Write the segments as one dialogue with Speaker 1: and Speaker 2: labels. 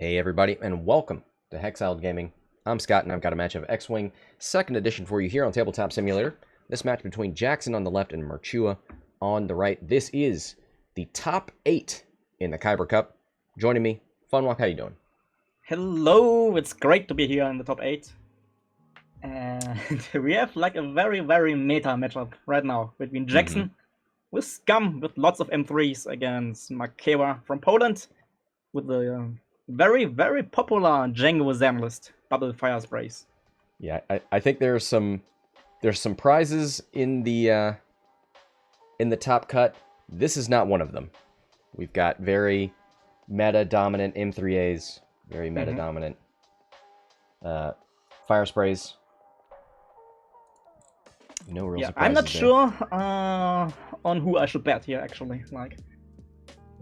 Speaker 1: Hey everybody, and welcome to Hexiled Gaming. I'm Scott, and I've got a match of X-Wing 2nd edition for you here on Tabletop Simulator. This match between Jackson on the left and Marchewa on the right. This is the top 8 in the KYBER Cup. Joining me, Funwalk, how you doing?
Speaker 2: Hello, it's great to be here in the top 8. And we have like a very meta matchup right now between Jackson with Scum with lots of M3s against Marchewa from Poland with the very popular Jango Zam list, Bubble Fire Sprays.
Speaker 1: Yeah, I think there's some prizes in the top cut. This is not one of them. We've got very meta dominant M3As, very meta dominant fire sprays. No real surprises.
Speaker 2: I'm not sure on who I should bet here actually. Like,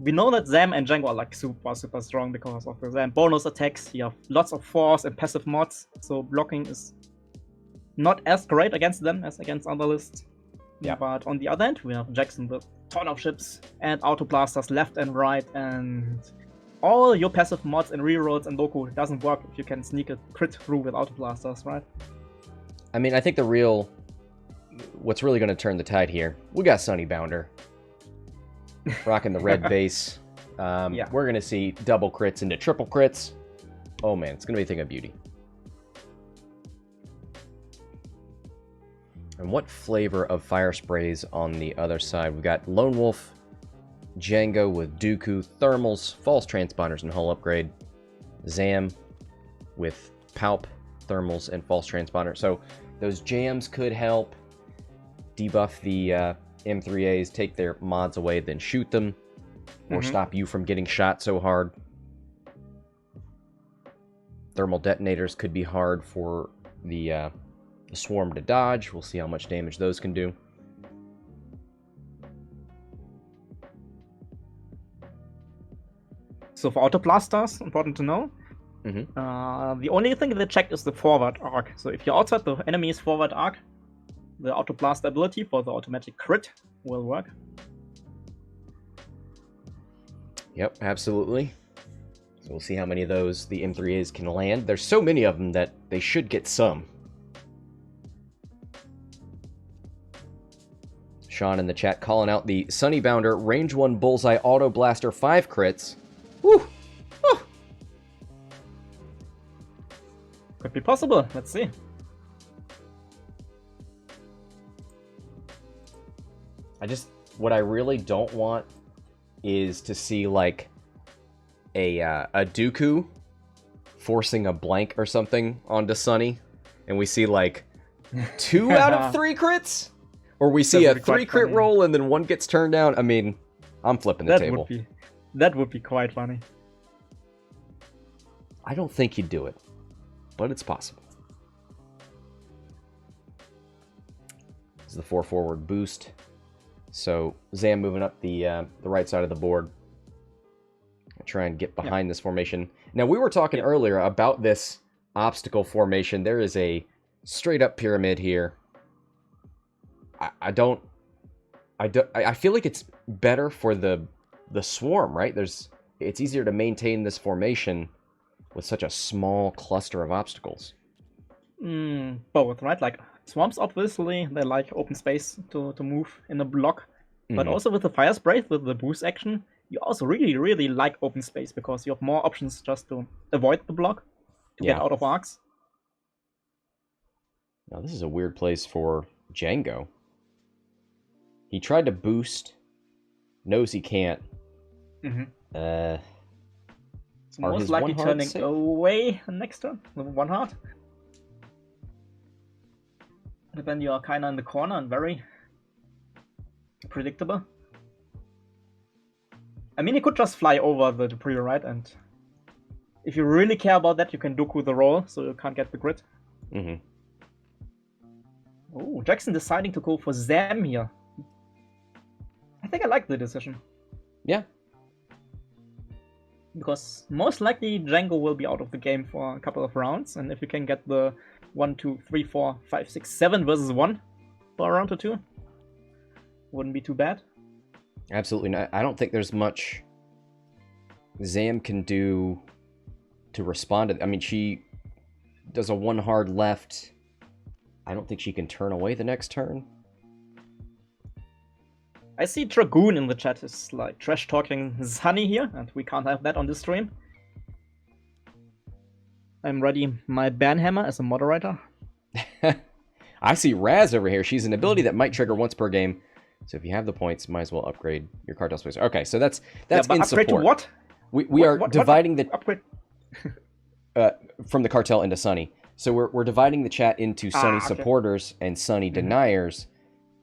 Speaker 2: we know that Zam and Jango are like super strong because of the Zam bonus attacks. You have lots of force and passive mods, so blocking is not as great against them as against other lists. Yeah, but on the other end, we have Jackson with ton of ships and auto blasters left and right, and all your passive mods and rerolls and Doku. It doesn't work if you can sneak a crit through with auto blasters, right?
Speaker 1: I mean, I think what's really going to turn the tide here, we got Sunny Bounder rocking the red base. We're going to see double crits into triple crits. Oh man, it's going to be a thing of beauty. And what flavor of fire sprays on the other side? We've got Lone Wolf, Jango with Dooku, Thermals, False Transponders, and Hull Upgrade. Zam with Palp, Thermals, and False Transponder. So those jams could help debuff the M3As, take their mods away, then shoot them, or stop you from getting shot so hard. Thermal detonators could be hard for the swarm to dodge. We'll see how much damage those can do.
Speaker 2: So for auto blasters, important to know. The only thing they check is the forward arc. So if you're outside the enemy's forward arc, the auto blast ability for the automatic crit will work.
Speaker 1: Yep, absolutely. So we'll see how many of those the M3As can land. There's so many of them that they should get some. Sean in the chat calling out the Sunny Bounder range 1 bullseye auto blaster 5 crits. Woo! Woo!
Speaker 2: Could be possible. Let's see.
Speaker 1: What I really don't want is to see like a Dooku forcing a blank or something onto Sunny, and we see like 2 out of 3 crits, or we see a 3 crit roll and then 1 gets turned down. I mean, I'm flipping the table.
Speaker 2: That would be quite funny.
Speaker 1: I don't think he'd do it, but it's possible. This is the 4 forward boost. So Zam moving up the right side of the board. Try and get behind this formation. Now, we were talking earlier about this obstacle formation. There is a straight up pyramid here. I feel like it's better for the swarm, right? It's easier to maintain this formation with such a small cluster of obstacles.
Speaker 2: Both, right? Like, swamps, obviously, they like open space to move in a block. But also with the fire spray, with the boost action, you also really like open space because you have more options just to avoid the block, to get out of arcs.
Speaker 1: Now, this is a weird place for Jango. He tried to boost, knows he can't.
Speaker 2: So most likely turning away next turn with 1 heart. But then you are kind of in the corner and very predictable. I mean, you could just fly over the debris, right? And if you really care about that, you can Dooku the roll, so you can't get the grid. Oh, Jackson deciding to go for Zam here. I think I like the decision.
Speaker 1: Yeah.
Speaker 2: Because most likely Jango will be out of the game for a couple of rounds, and if you can get the 1, 2, 3, 4, 5, 6, 7 versus 1 for a round or 2, wouldn't be too bad.
Speaker 1: Absolutely not. I don't think there's much Zam can do to respond to. I mean, she does a one hard left. I don't think she can turn away the next turn.
Speaker 2: I see Dragoon in the chat is like trash talking Sunny here, and we can't have that on this stream. I'm ready my Banhammer as a moderator.
Speaker 1: I see Raz over here. She's an ability that might trigger once per game. So if you have the points, might as well upgrade your Cartel Space. Okay, so that's in
Speaker 2: upgrade
Speaker 1: support.
Speaker 2: To what?
Speaker 1: We are dividing the
Speaker 2: upgrade
Speaker 1: from the Cartel into Sunny. So we're dividing the chat into Sunny supporters and Sunny deniers.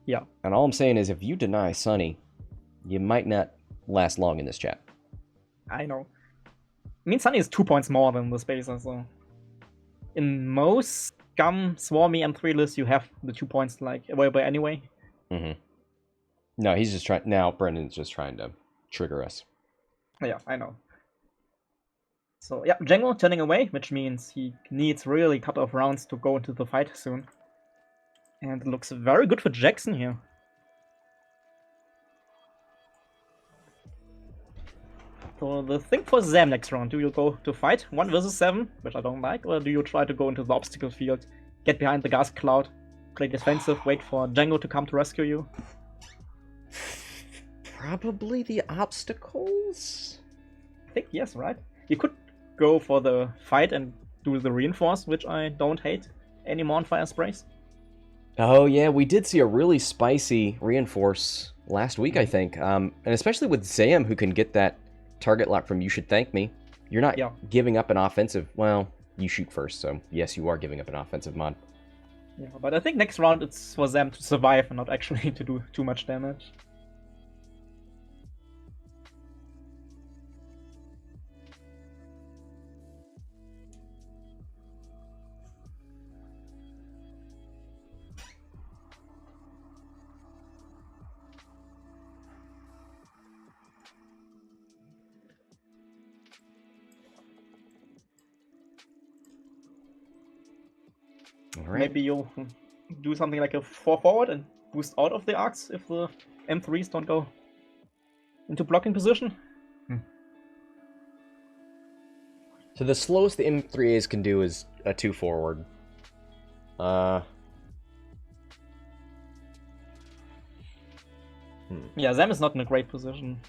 Speaker 2: Yeah.
Speaker 1: And all I'm saying is if you deny Sunny, you might not last long in this chat.
Speaker 2: I know. I mean, Sunny is 2 points more than the Spacer, so... In most Scum, Swarmy, M3 lists, you have the 2 points, like, available anyway.
Speaker 1: Mm-hmm. No, he's just trying... Now, Brendan's just trying to trigger us.
Speaker 2: Yeah, I know. So, yeah, Jango turning away, which means he needs really cut-off rounds to go into the fight soon. And it looks very good for Jackson here. So the thing for Zam next round, do you go to fight 1 versus 7, which I don't like, or do you try to go into the obstacle field, get behind the gas cloud, play defensive, wait for Jango to come to rescue you?
Speaker 1: Probably the obstacles?
Speaker 2: I think yes, right? You could go for the fight and do the reinforce, which I don't hate anymore on Fire Sprays.
Speaker 1: Oh yeah, we did see a really spicy reinforce last week, I think. And especially with Zam, who can get that target lock from You Should Thank Me. You're not giving up an offensive... Well, you shoot first, so yes, you are giving up an offensive mod.
Speaker 2: Yeah, but I think next round it's for Zam to survive and not actually to do too much damage.
Speaker 1: Right.
Speaker 2: Maybe you'll do something like a 4 forward and boost out of the arcs if the M3s don't go into blocking position.
Speaker 1: So the slowest the M3As can do is a 2 forward.
Speaker 2: Yeah, Zam is not in a great position.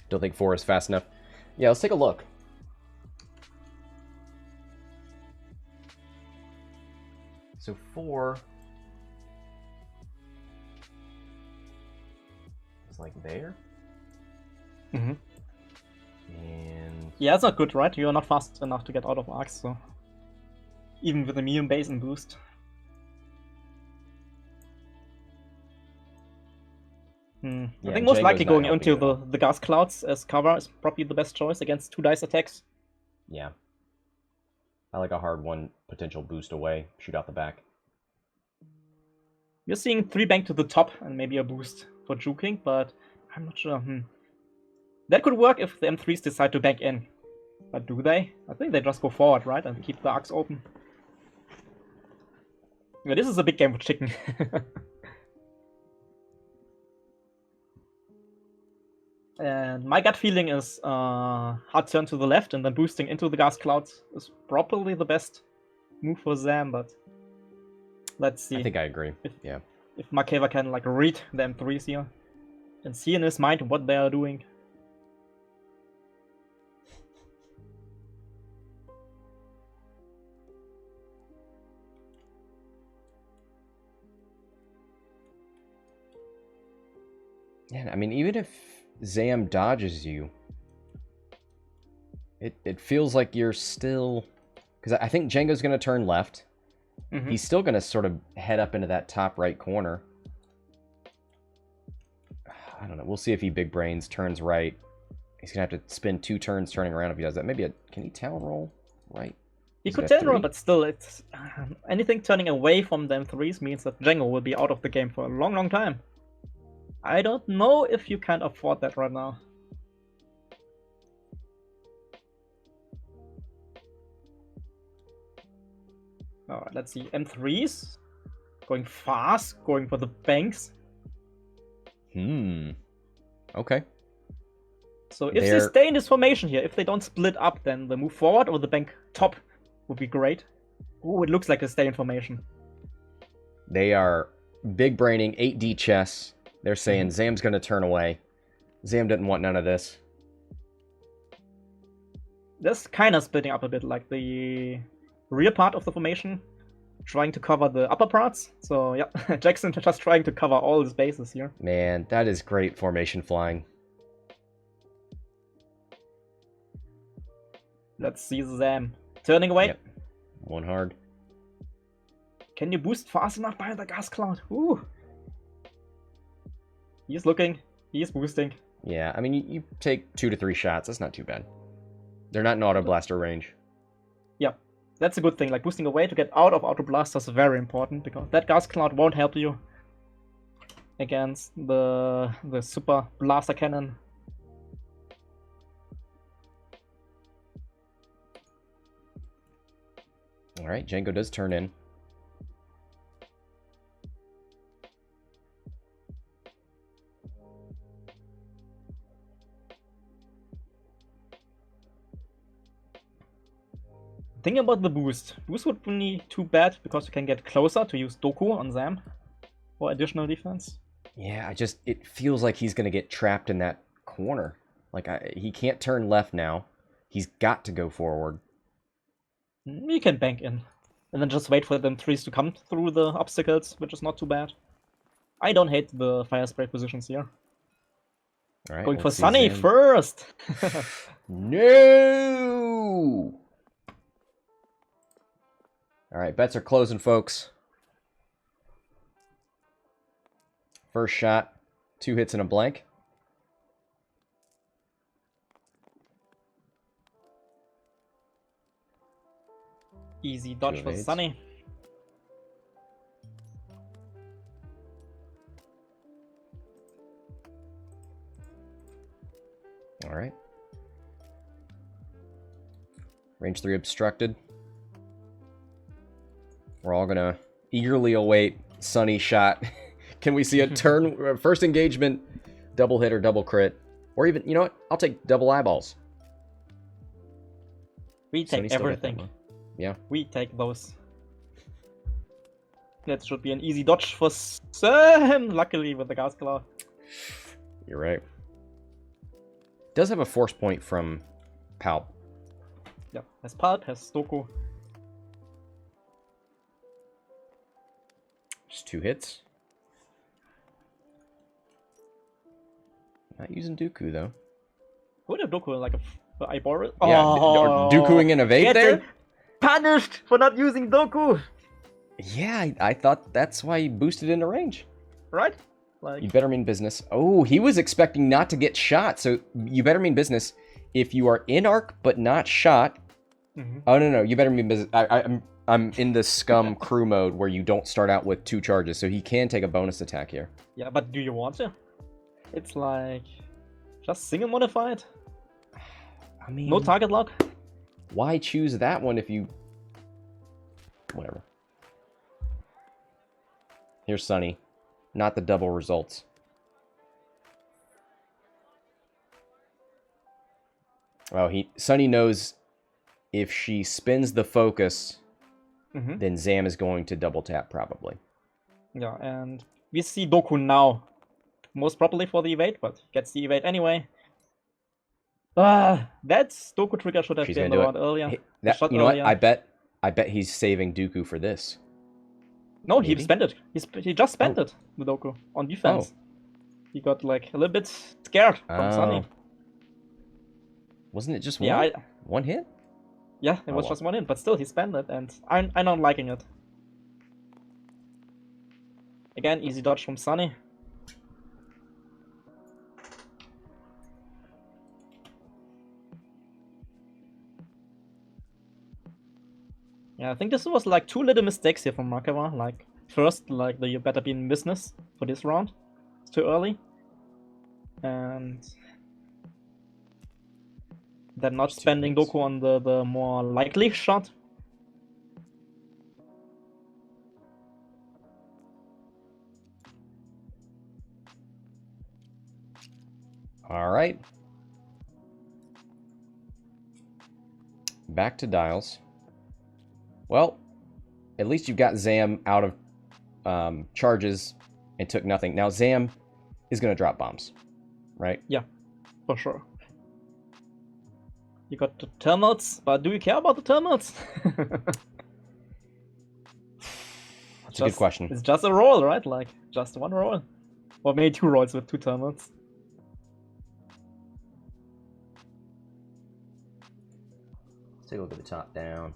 Speaker 1: Don't think 4 is fast enough. Yeah, let's take a look. So 4 is like there.
Speaker 2: Mm-hmm.
Speaker 1: And
Speaker 2: yeah, it's not good, right? You're not fast enough to get out of arcs, so even with a medium base and boost. I think most likely going into the gas clouds as cover is probably the best choice against 2 dice attacks.
Speaker 1: Yeah. I like a hard 1 potential boost away, shoot out the back.
Speaker 2: You're seeing 3 bank to the top and maybe a boost for juking, but I'm not sure. That could work if the M3s decide to bank in. But do they? I think they just go forward, right? And keep the arcs open. Yeah, this is a big game for chicken. And my gut feeling is hard turn to the left and then boosting into the gas clouds is probably the best move for Zam, but let's see.
Speaker 1: I think I agree.
Speaker 2: If Marchewa can like read the M3s here and see in his mind what they are doing.
Speaker 1: Yeah, I mean, even if Zam dodges you, it feels like you're still... Because I think Jango's going to turn left. Mm-hmm. He's still going to sort of head up into that top right corner. I don't know. We'll see if he big brains, turns right. He's going to have to spend 2 turns turning around if he does that. Maybe can he talon roll right?
Speaker 2: He could talon roll, but still, it's anything turning away from the M3s means that Jango will be out of the game for a long, long time. I don't know if you can afford that right now. Alright, let's see. M3s. going fast, going for the banks.
Speaker 1: Okay.
Speaker 2: So if they stay in this formation here, if they don't split up, then the move forward or the bank top would be great. Oh, it looks like a stay in formation.
Speaker 1: They are big braining 8D chess. They're saying Zam's going to turn away. Zam didn't want none of this.
Speaker 2: This kind of splitting up a bit, like the rear part of the formation, trying to cover the upper parts. So yeah, Jackson just trying to cover all the spaces here.
Speaker 1: Man, that is great formation flying.
Speaker 2: Let's see Zam turning away.
Speaker 1: Yep. One hard.
Speaker 2: Can you boost fast enough behind the gas cloud? Ooh. He's looking. He's boosting.
Speaker 1: Yeah, I mean, you take 2 to 3 shots. That's not too bad. They're not in auto blaster range.
Speaker 2: Yep. That's a good thing. Like, boosting away to get out of auto blasters is very important, because that gas cloud won't help you against the super blaster cannon.
Speaker 1: Alright, Jango does turn in.
Speaker 2: Think about the boost. Boost would be too bad because you can get closer to use Doku on Zam for additional defense.
Speaker 1: Yeah, it feels like he's going to get trapped in that corner. Like, he can't turn left now. He's got to go forward.
Speaker 2: You can bank in. And then just wait for them trees to come through the obstacles, which is not too bad. I don't hate the fire spray positions here.
Speaker 1: All right,
Speaker 2: going for Sunny first!
Speaker 1: No! Alright, bets are closing, folks. First shot, 2 hits and a blank.
Speaker 2: Easy dodge for Sunny.
Speaker 1: Alright. Range 3 obstructed. We're all gonna eagerly await Sunny shot. Can we see a turn, first engagement, double hit or double crit? Or even, you know what? I'll take double eyeballs.
Speaker 2: We take everything.
Speaker 1: Yeah.
Speaker 2: We take those. That should be an easy dodge for Sam, luckily with the gas cloud.
Speaker 1: You're right. Does have a force point from Palp.
Speaker 2: Yeah, has Palp, has Doku.
Speaker 1: Just 2 hits. Not using Dooku, though.
Speaker 2: Would have Doku like a eyeball?
Speaker 1: Yeah, Dookuing an evade there?
Speaker 2: Punished for not using Doku!
Speaker 1: Yeah, I thought that's why he boosted into range.
Speaker 2: Right? Like...
Speaker 1: You better mean business. Oh, he was expecting not to get shot, so you better mean business. If you are in arc but not shot... Oh, no, you better mean business. I'm in the scum crew mode where you don't start out with 2 charges, so he can take a bonus attack here.
Speaker 2: Yeah, but do you want to? It's like... just single modified?
Speaker 1: I mean...
Speaker 2: no target lock?
Speaker 1: Why choose that one if you... Whatever. Here's Sunny. Not the double results. Well, Sunny knows if she spins the focus... then Zam is going to double tap, probably.
Speaker 2: Yeah, and we see Doku now. Most probably for the evade, but gets the evade anyway. That Doku trigger should have been around earlier.
Speaker 1: Hey, you know what? I bet he's saving Dooku for this.
Speaker 2: No, maybe? He spent it. He just spent it, the Doku, on defense. He got like a little bit scared from Sunny.
Speaker 1: Wasn't it just one? One hit?
Speaker 2: Yeah, it was just one hit, but still he spent it, and I'm not liking it. Again, easy dodge from Sunny. Yeah, I think this was like 2 little mistakes here from Marchewa. Like, first, like, you better be in business for this round. It's too early. And then not spending Doku on the more likely shot.
Speaker 1: right. Back to dials. Well, at least you've got Zam out of charges and took nothing. Now Zam is going to drop bombs, right?
Speaker 2: Yeah, for sure. You got the terminals, but do you care about the terminals?
Speaker 1: That's a good question.
Speaker 2: It's just a roll, right? Like, just one roll. Or maybe 2 rolls with 2 terminals.
Speaker 1: Let's take a look at the top down.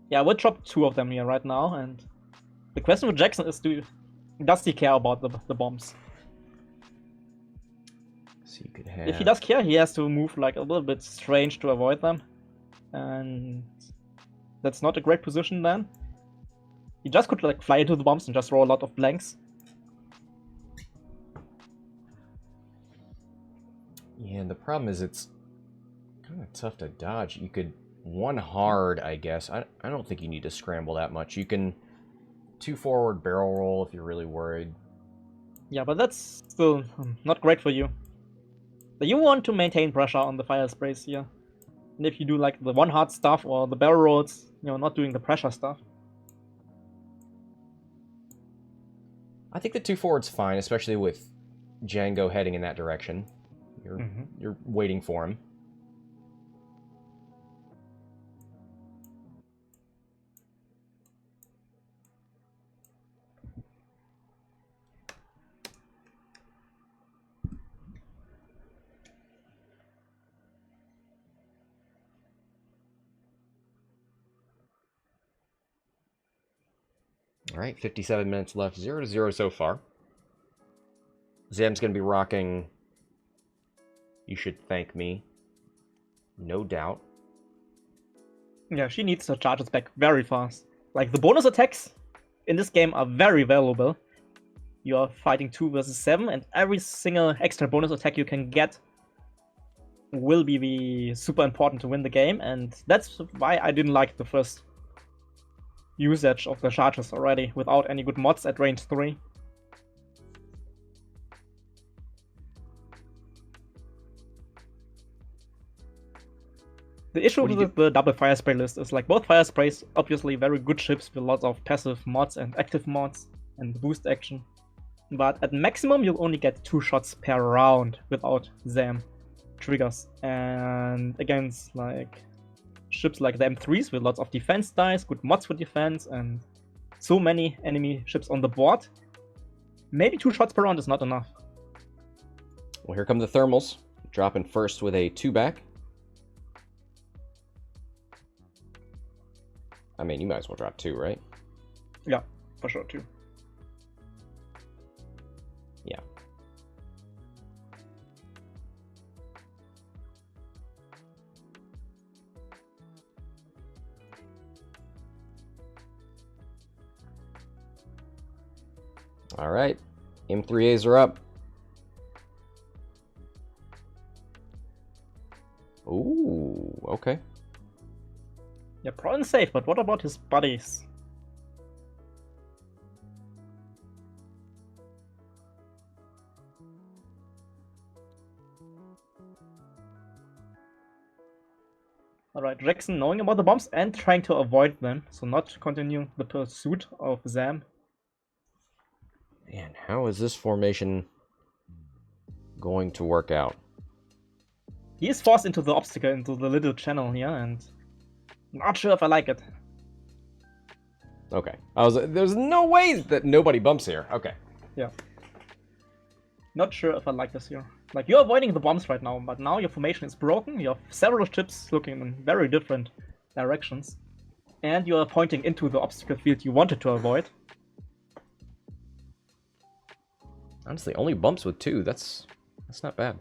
Speaker 2: Yeah, I would drop 2 of them here right now, and the question with Jackson is, does he care about the bombs?
Speaker 1: So you could have...
Speaker 2: If he does care, he has to move like a little bit strange to avoid them. And that's not a great position then. He just could like fly into the bombs and just roll a lot of blanks.
Speaker 1: Yeah, and the problem is it's kind of tough to dodge. You could 1 hard, I guess. I don't think you need to scramble that much. You can 2 forward barrel roll if you're really worried.
Speaker 2: Yeah, but that's still not great for you. But you want to maintain pressure on the fire sprays here. And if you do like the 1 hard stuff or the barrel rolls, you know, not doing the pressure stuff.
Speaker 1: I think the 2 forward's fine, especially with Jango heading in that direction. You're waiting for him. All right, 57 minutes left, 0-0 so far. Zam's going to be rocking You Should Thank Me, no doubt.
Speaker 2: Yeah, she needs her charges back very fast. Like, the bonus attacks in this game are very valuable. You are fighting 2 versus 7, and every single extra bonus attack you can get will be super important to win the game, and that's why I didn't like the first usage of the charges already without any good mods at range 3. The issue with the double fire spray list is like both fire sprays obviously very good ships with lots of passive mods and active mods and boost action. But at maximum you only get 2 shots per round without Zam triggers. And against like ships like the M3s with lots of defense dice, good mods for defense, and so many enemy ships on the board, maybe 2 shots per round is not enough.
Speaker 1: Well, here come the thermals. Dropping first with a 2-back. I mean, you might as well drop 2, right?
Speaker 2: Yeah, for sure, 2.
Speaker 1: Yeah. All right, M3As are up. Ooh, okay.
Speaker 2: Yeah, Prawn safe, but what about his buddies? Alright, Jackson knowing about the bombs and trying to avoid them, so not continue the pursuit of Zam.
Speaker 1: Man, how is this formation going to work out?
Speaker 2: He is forced into the obstacle, into the little channel here, and not sure if I like it.
Speaker 1: Okay. There's no way that nobody bumps here. Okay.
Speaker 2: Yeah. Not sure if I like this here. Like, you're avoiding the bombs right now, but now your formation is broken. You have several ships looking in very different directions. And you are pointing into the obstacle field you wanted to avoid.
Speaker 1: Honestly, only bumps with 2. That's not bad.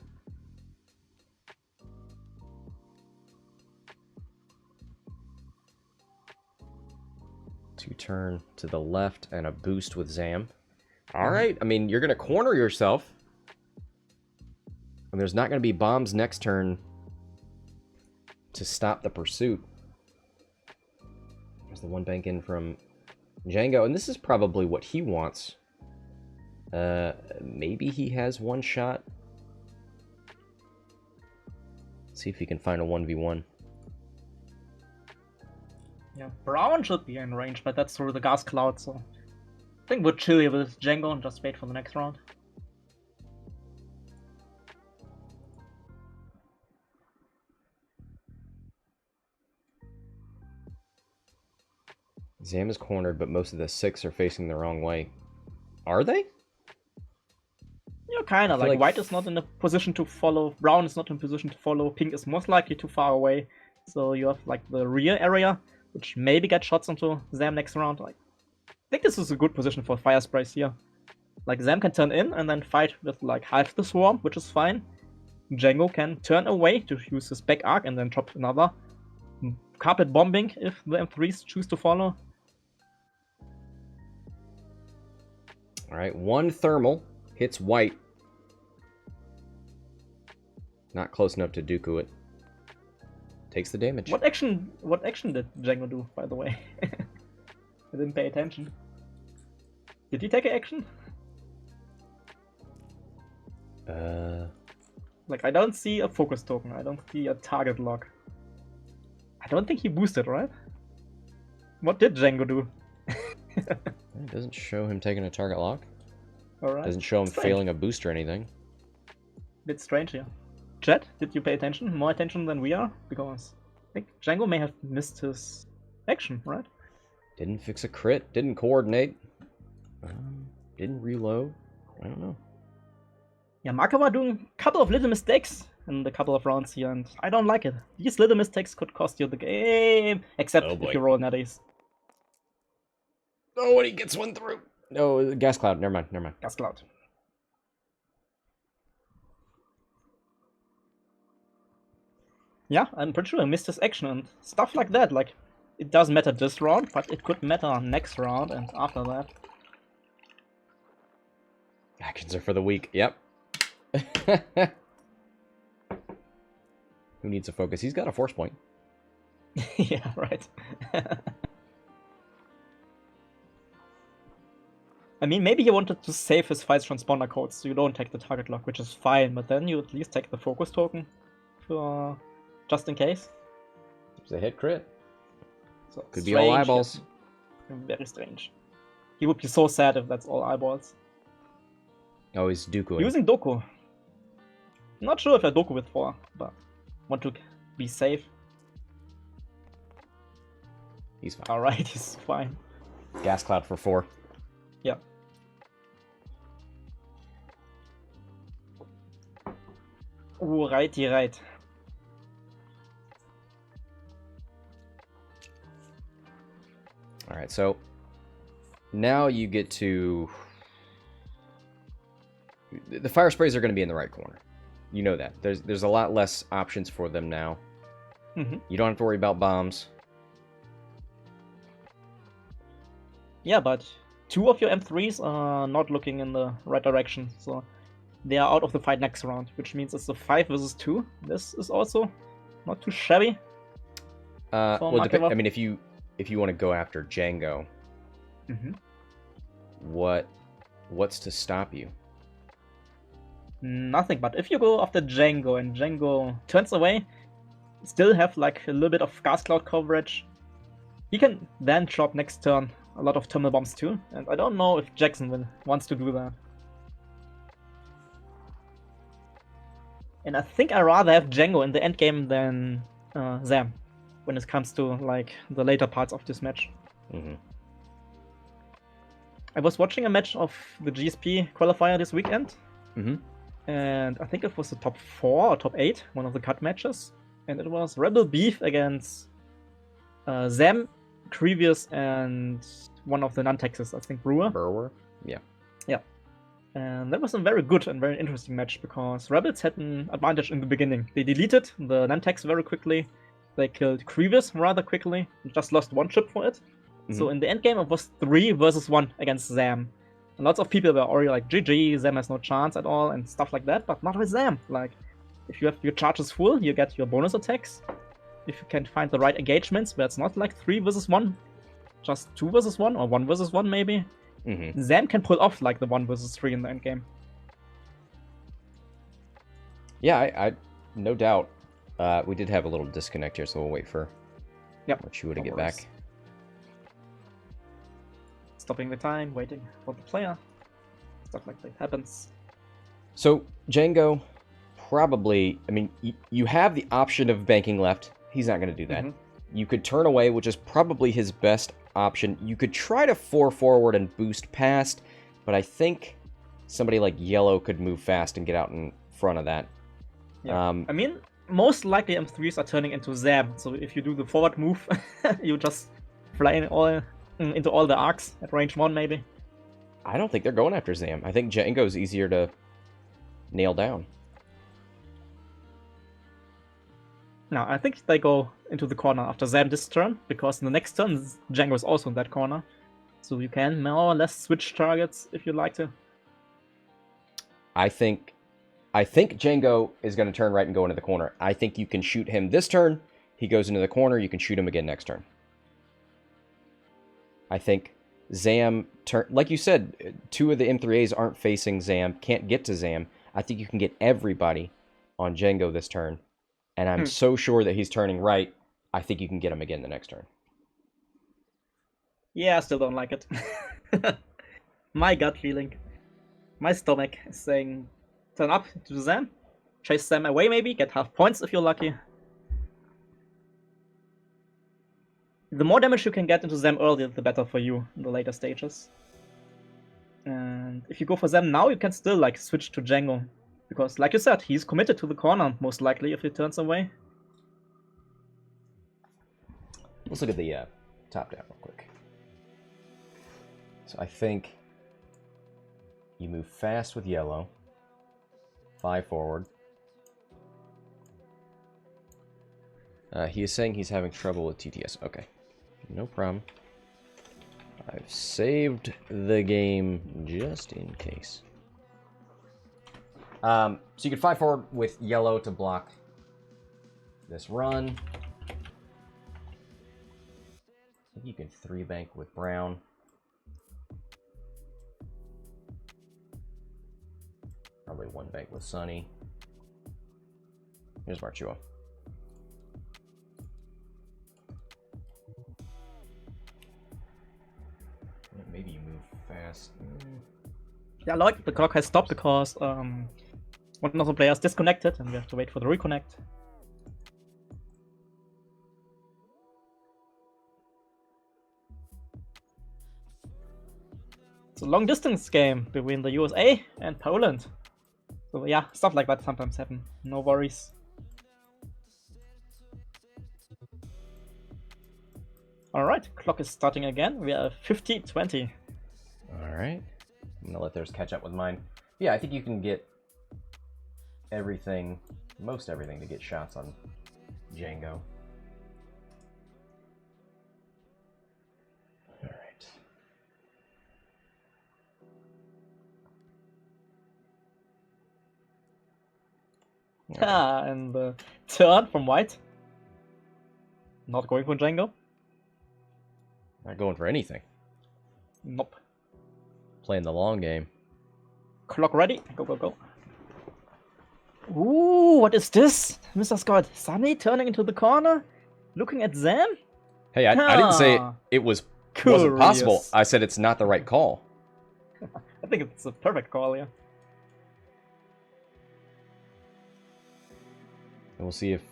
Speaker 1: Two turn to the left and a boost with Zam. All right. I mean, you're going to corner yourself. And there's not going to be bombs next turn to stop the pursuit. There's the 1 bank in from Jango, and this is probably what he wants. Maybe he has one shot. See if he can find a 1v1.
Speaker 2: Yeah, Brown should be in range, but that's through the gas cloud, so I think we'll chill here with Jango and just wait for the next round.
Speaker 1: Zam is cornered, but most of the 6 are facing the wrong way. Are they?
Speaker 2: Yeah, kinda. Like white is not in a position to follow, brown is not in a position to follow, pink is most likely too far away. So you have like the rear area, which maybe get shots into Zam next round. Like, I think this is a good position for fire sprays here. Like Zam can turn in and then fight with like half the swarm, which is fine. Jango can turn away to use his back arc and then drop another carpet bombing if the M3s choose to follow.
Speaker 1: Alright, 1 thermal hits white. Not close enough to Dooku it. Takes the damage.
Speaker 2: What action did Jango do, by the way? I didn't pay attention. Did he take an action? Like, I don't see a focus token. I don't see a target lock. I don't think he boosted, right? What did Jango do?
Speaker 1: It doesn't show him taking a target lock.
Speaker 2: Alright.
Speaker 1: Doesn't show him failing a boost or anything.
Speaker 2: Bit strange here. Chat, did you pay attention? More attention than we are? Because I think Jango may have missed his action, right?
Speaker 1: Didn't fix a crit. Didn't coordinate. Didn't reload. I don't know.
Speaker 2: Yeah, Marchewa doing a couple of little mistakes in the couple of rounds here, and I don't like it. These little mistakes could cost you the game, except if you roll natties.
Speaker 1: Oh, and he gets one through. No, gas cloud. Never mind.
Speaker 2: Gas cloud. Yeah, I'm pretty sure I missed his action and stuff like that. Like, it doesn't matter this round, but it could matter next round and after that.
Speaker 1: Actions are for the weak. Yep. Who needs a focus? He's got a force point.
Speaker 2: Yeah, right. I mean, maybe he wanted to save his fight transponder codes so you don't take the target lock, which is fine, but then you at least take the focus token for just in case.
Speaker 1: It's a hit crit.
Speaker 2: So
Speaker 1: could be all eyeballs.
Speaker 2: Very strange. He would be so sad if that's all eyeballs.
Speaker 1: Oh, he's Dookuing.
Speaker 2: Using Doku. Not sure if I Doku with 4, but want to be safe.
Speaker 1: He's fine.
Speaker 2: Alright, he's fine.
Speaker 1: Gas cloud for 4.
Speaker 2: Yeah. Oh, righty, right.
Speaker 1: Alright, so now you get to... The fire sprays are going to be in the right corner. You know that. There's a lot less options for them now.
Speaker 2: Mm-hmm.
Speaker 1: You don't have to worry about bombs.
Speaker 2: Yeah, but 2 of your M3s are not looking in the right direction, so they are out of the fight next round, which means it's a 5 versus 2. This is also not too shabby.
Speaker 1: Well, I mean, if you want to go after Jango,
Speaker 2: mm-hmm.
Speaker 1: what's to stop you?
Speaker 2: Nothing, but if you go after Jango and Jango turns away, still have like a little bit of gas cloud coverage, he can then drop next turn a lot of thermal bombs too, and I don't know if Jackson wants to do that. And I think I'd rather have Jango in the end game than Zam when it comes to like the later parts of this match.
Speaker 1: Mm-hmm.
Speaker 2: I was watching a match of the GSP qualifier this weekend.
Speaker 1: Mm-hmm.
Speaker 2: And I think it was the top 4 or top 8, one of the cut matches. And it was Rebel Beef against Zam, Grievous, and one of the non-Texas, I think Brewer.
Speaker 1: Yeah.
Speaker 2: Yeah. And that was a very good and very interesting match because Rebels had an advantage in the beginning. They deleted the non-Tex very quickly. They killed Grievous rather quickly. Just lost 1 chip for it. Mm-hmm. So in the end game, it was 3 versus 1 against Zam. And lots of people were already like, GG, Zam has no chance at all, and stuff like that, but not with Zam. Like, if you have your charges full, you get your bonus attacks. If you can find the right engagements where it's not like 3 versus 1, just 2 versus 1 or 1 versus 1 maybe, Zam can pull off like the 1 versus 3 in the end game.
Speaker 1: Yeah, I no doubt. We did have a little disconnect here, so we'll wait for Marchewa to get back.
Speaker 2: Stopping the time, waiting for the player. Stuff like that happens.
Speaker 1: So, Jango, probably, I mean, you have the option of banking left. He's not going to do that. You could turn away, which is probably his best option. You could try to 4 forward and boost past, but I think somebody like Yellow could move fast and get out in front of that.
Speaker 2: Yeah. I mean, most likely M3s are turning into Zam, so if you do the forward move, you just fly into all the arcs at range 1 maybe.
Speaker 1: I don't think they're going after Zam. I think Jango's easier to nail down.
Speaker 2: No, I think they go into the corner after Zam this turn, because in the next turn, Jango is also in that corner. So you can more or less switch targets if you like to.
Speaker 1: I think Jango is going to turn right and go into the corner. I think you can shoot him this turn. He goes into the corner. You can shoot him again next turn. I think Zam, like you said, 2 of the M3As aren't facing Zam, can't get to Zam. I think you can get everybody on Jango this turn. And I'm so sure that he's turning right, I think you can get him again the next turn.
Speaker 2: Yeah, I still don't like it. My gut feeling. My stomach is saying turn up to Zam, chase Zam away maybe, get half points if you're lucky. The more damage you can get into Zam earlier, the better for you in the later stages. And if you go for Zam now, you can still like switch to Jango. Because, like you said, he's committed to the corner, most likely, if he turns away.
Speaker 1: Let's look at the top down real quick. So I think you move fast with Yellow. 5 forward. He is saying he's having trouble with TTS. Okay. No problem. I've saved the game just in case. So you can 5 forward with Yellow to block this run. I think you can 3 bank with Brown. Probably 1 bank with Sunny. Here's Marchewa. Maybe you move fast.
Speaker 2: Yeah, like the clock has stopped because one of the players disconnected and we have to wait for the reconnect. It's a long distance game between the USA and Poland. So yeah, stuff like that sometimes happen. No worries. Alright, clock is starting again. We are 50-20.
Speaker 1: Alright. I'm gonna let theirs catch up with mine. Yeah, I think you can get everything, most everything, to get shots on Jango. Alright.
Speaker 2: Ah, and the turn from white. Not going for Jango.
Speaker 1: Not going for anything.
Speaker 2: Nope.
Speaker 1: Playing the long game.
Speaker 2: Clock ready. Go, go, go. Ooh, what is this? Mr. Scott, Sunny turning into the corner? Looking at Zam?
Speaker 1: Hey, I didn't say it wasn't possible. I said it's not the right call.
Speaker 2: I think it's a perfect call, yeah.
Speaker 1: And we'll see if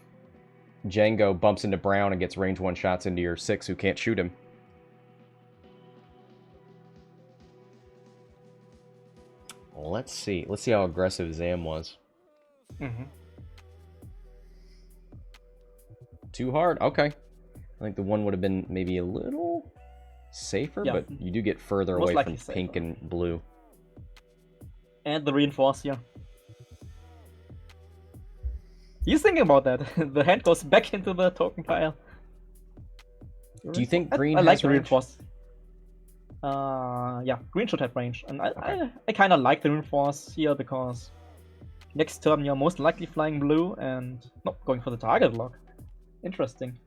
Speaker 1: Jango bumps into Brown and gets range 1 shots into your 6 who can't shoot him. Let's see. Let's see how aggressive Zam was. Too hard? Okay. I think the one would have been maybe a little safer, but you do get further away from pink and blue.
Speaker 2: And the reinforce here. He's thinking about that. The hand goes back into the token pile.
Speaker 1: Do you think green
Speaker 2: I
Speaker 1: has
Speaker 2: like the
Speaker 1: range?
Speaker 2: reinforce. Yeah, green should have range. And I kind of like the reinforce here because next turn you're most likely flying blue and not going for the target lock. Interesting.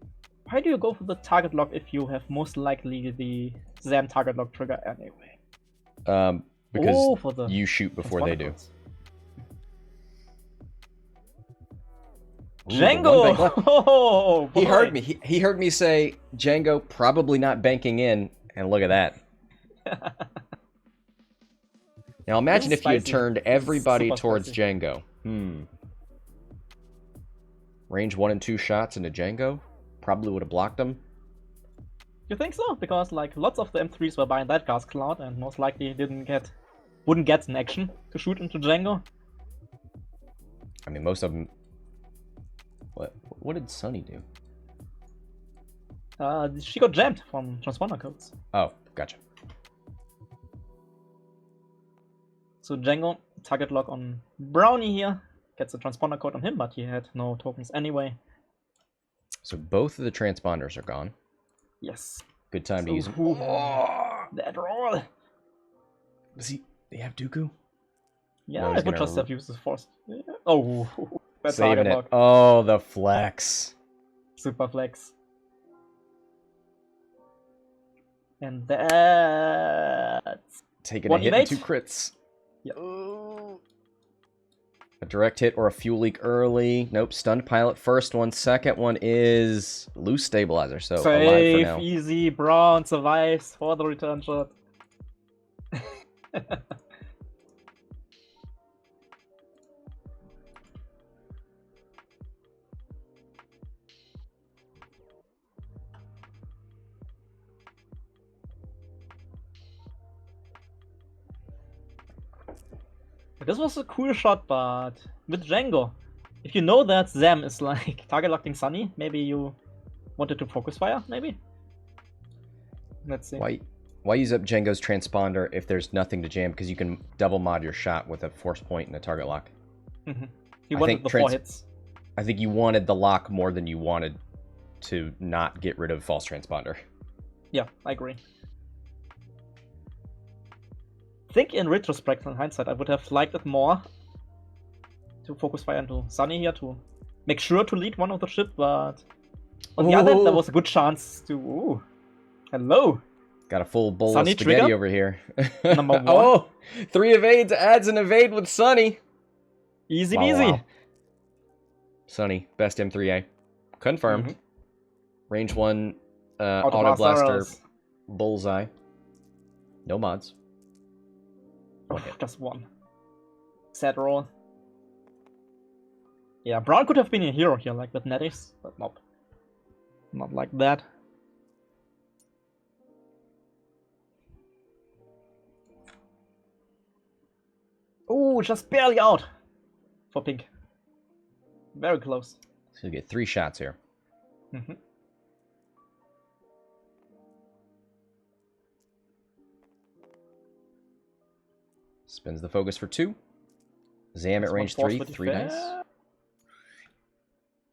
Speaker 2: Why do you go for the target lock if you have most likely the Zam target lock trigger anyway?
Speaker 1: Because
Speaker 2: for the
Speaker 1: you shoot before they do.
Speaker 2: codes.
Speaker 1: Ooh, the one
Speaker 2: Jango!
Speaker 1: bank left.
Speaker 2: Oh,
Speaker 1: He
Speaker 2: boy.
Speaker 1: heard me. He heard me say Jango probably not banking in, and look at that. Now imagine
Speaker 2: This
Speaker 1: if
Speaker 2: is
Speaker 1: you had
Speaker 2: spicy.
Speaker 1: turned
Speaker 2: This is
Speaker 1: everybody
Speaker 2: super
Speaker 1: towards
Speaker 2: spicy.
Speaker 1: Jango. Range 1 and 2 shots into Jango. Probably would have blocked him.
Speaker 2: You think so? Because like lots of the M3s were buying that gas cloud and most likely wouldn't get an action to shoot into Jango.
Speaker 1: I mean, most of them. What did Sunny do?
Speaker 2: She got jammed from transponder codes.
Speaker 1: Oh, gotcha.
Speaker 2: So Jango, target lock on Brownie here. Gets a transponder code on him, but he had no tokens anyway.
Speaker 1: So both of the transponders are gone.
Speaker 2: Yes.
Speaker 1: Good time to use them.
Speaker 2: Ooh, that roll.
Speaker 1: Does they have Dooku?
Speaker 2: Yeah,
Speaker 1: No,
Speaker 2: I
Speaker 1: he's
Speaker 2: would
Speaker 1: gonna
Speaker 2: just have used his force. Yeah. Oh, that
Speaker 1: Saving
Speaker 2: target
Speaker 1: it.
Speaker 2: lock.
Speaker 1: Oh, the flex.
Speaker 2: Super flex. And that's
Speaker 1: Taking
Speaker 2: one
Speaker 1: a hit
Speaker 2: evade.
Speaker 1: and 2 crits.
Speaker 2: Yep.
Speaker 1: A direct hit or a fuel leak early. Nope, stunned pilot. First one. Second one is loose stabilizer. So alive for
Speaker 2: Safe,
Speaker 1: now.
Speaker 2: easy. Brown survives for the return shot. This was a cool shot, but with Jango, if you know that Zam is like target locking Sunny, maybe you wanted to focus fire, maybe? Let's see.
Speaker 1: Why use up Jango's transponder if there's nothing to jam? Because you can double mod your shot with a force point and a target lock.
Speaker 2: He
Speaker 1: I
Speaker 2: wanted
Speaker 1: think
Speaker 2: the 4 hits.
Speaker 1: I think you wanted the lock more than you wanted to not get rid of false transponder.
Speaker 2: Yeah, I agree. I think in retrospect, in hindsight, I would have liked it more to focus fire into Sunny here to make sure to lead one of the ship, but on the other hand, there was a good chance to. Ooh, hello.
Speaker 1: Got a full bowl
Speaker 2: Sunny
Speaker 1: of spaghetti
Speaker 2: trigger?
Speaker 1: over here.
Speaker 2: Number 1.
Speaker 1: Oh, 3 evades adds an evade with Sunny.
Speaker 2: Easy
Speaker 1: Wow,
Speaker 2: peasy.
Speaker 1: wow. Sunny, best M3A. Confirmed. Range 1 auto blaster
Speaker 2: arrows.
Speaker 1: bullseye. No mods.
Speaker 2: Just 1. Sad roll. Yeah, Brown could have been a hero here, like with Netties, but nope. Not like that. Ooh, just barely out for pink. Very close.
Speaker 1: So you get 3 shots here. Spins the focus for 2. Zam at range 3, 3 dice.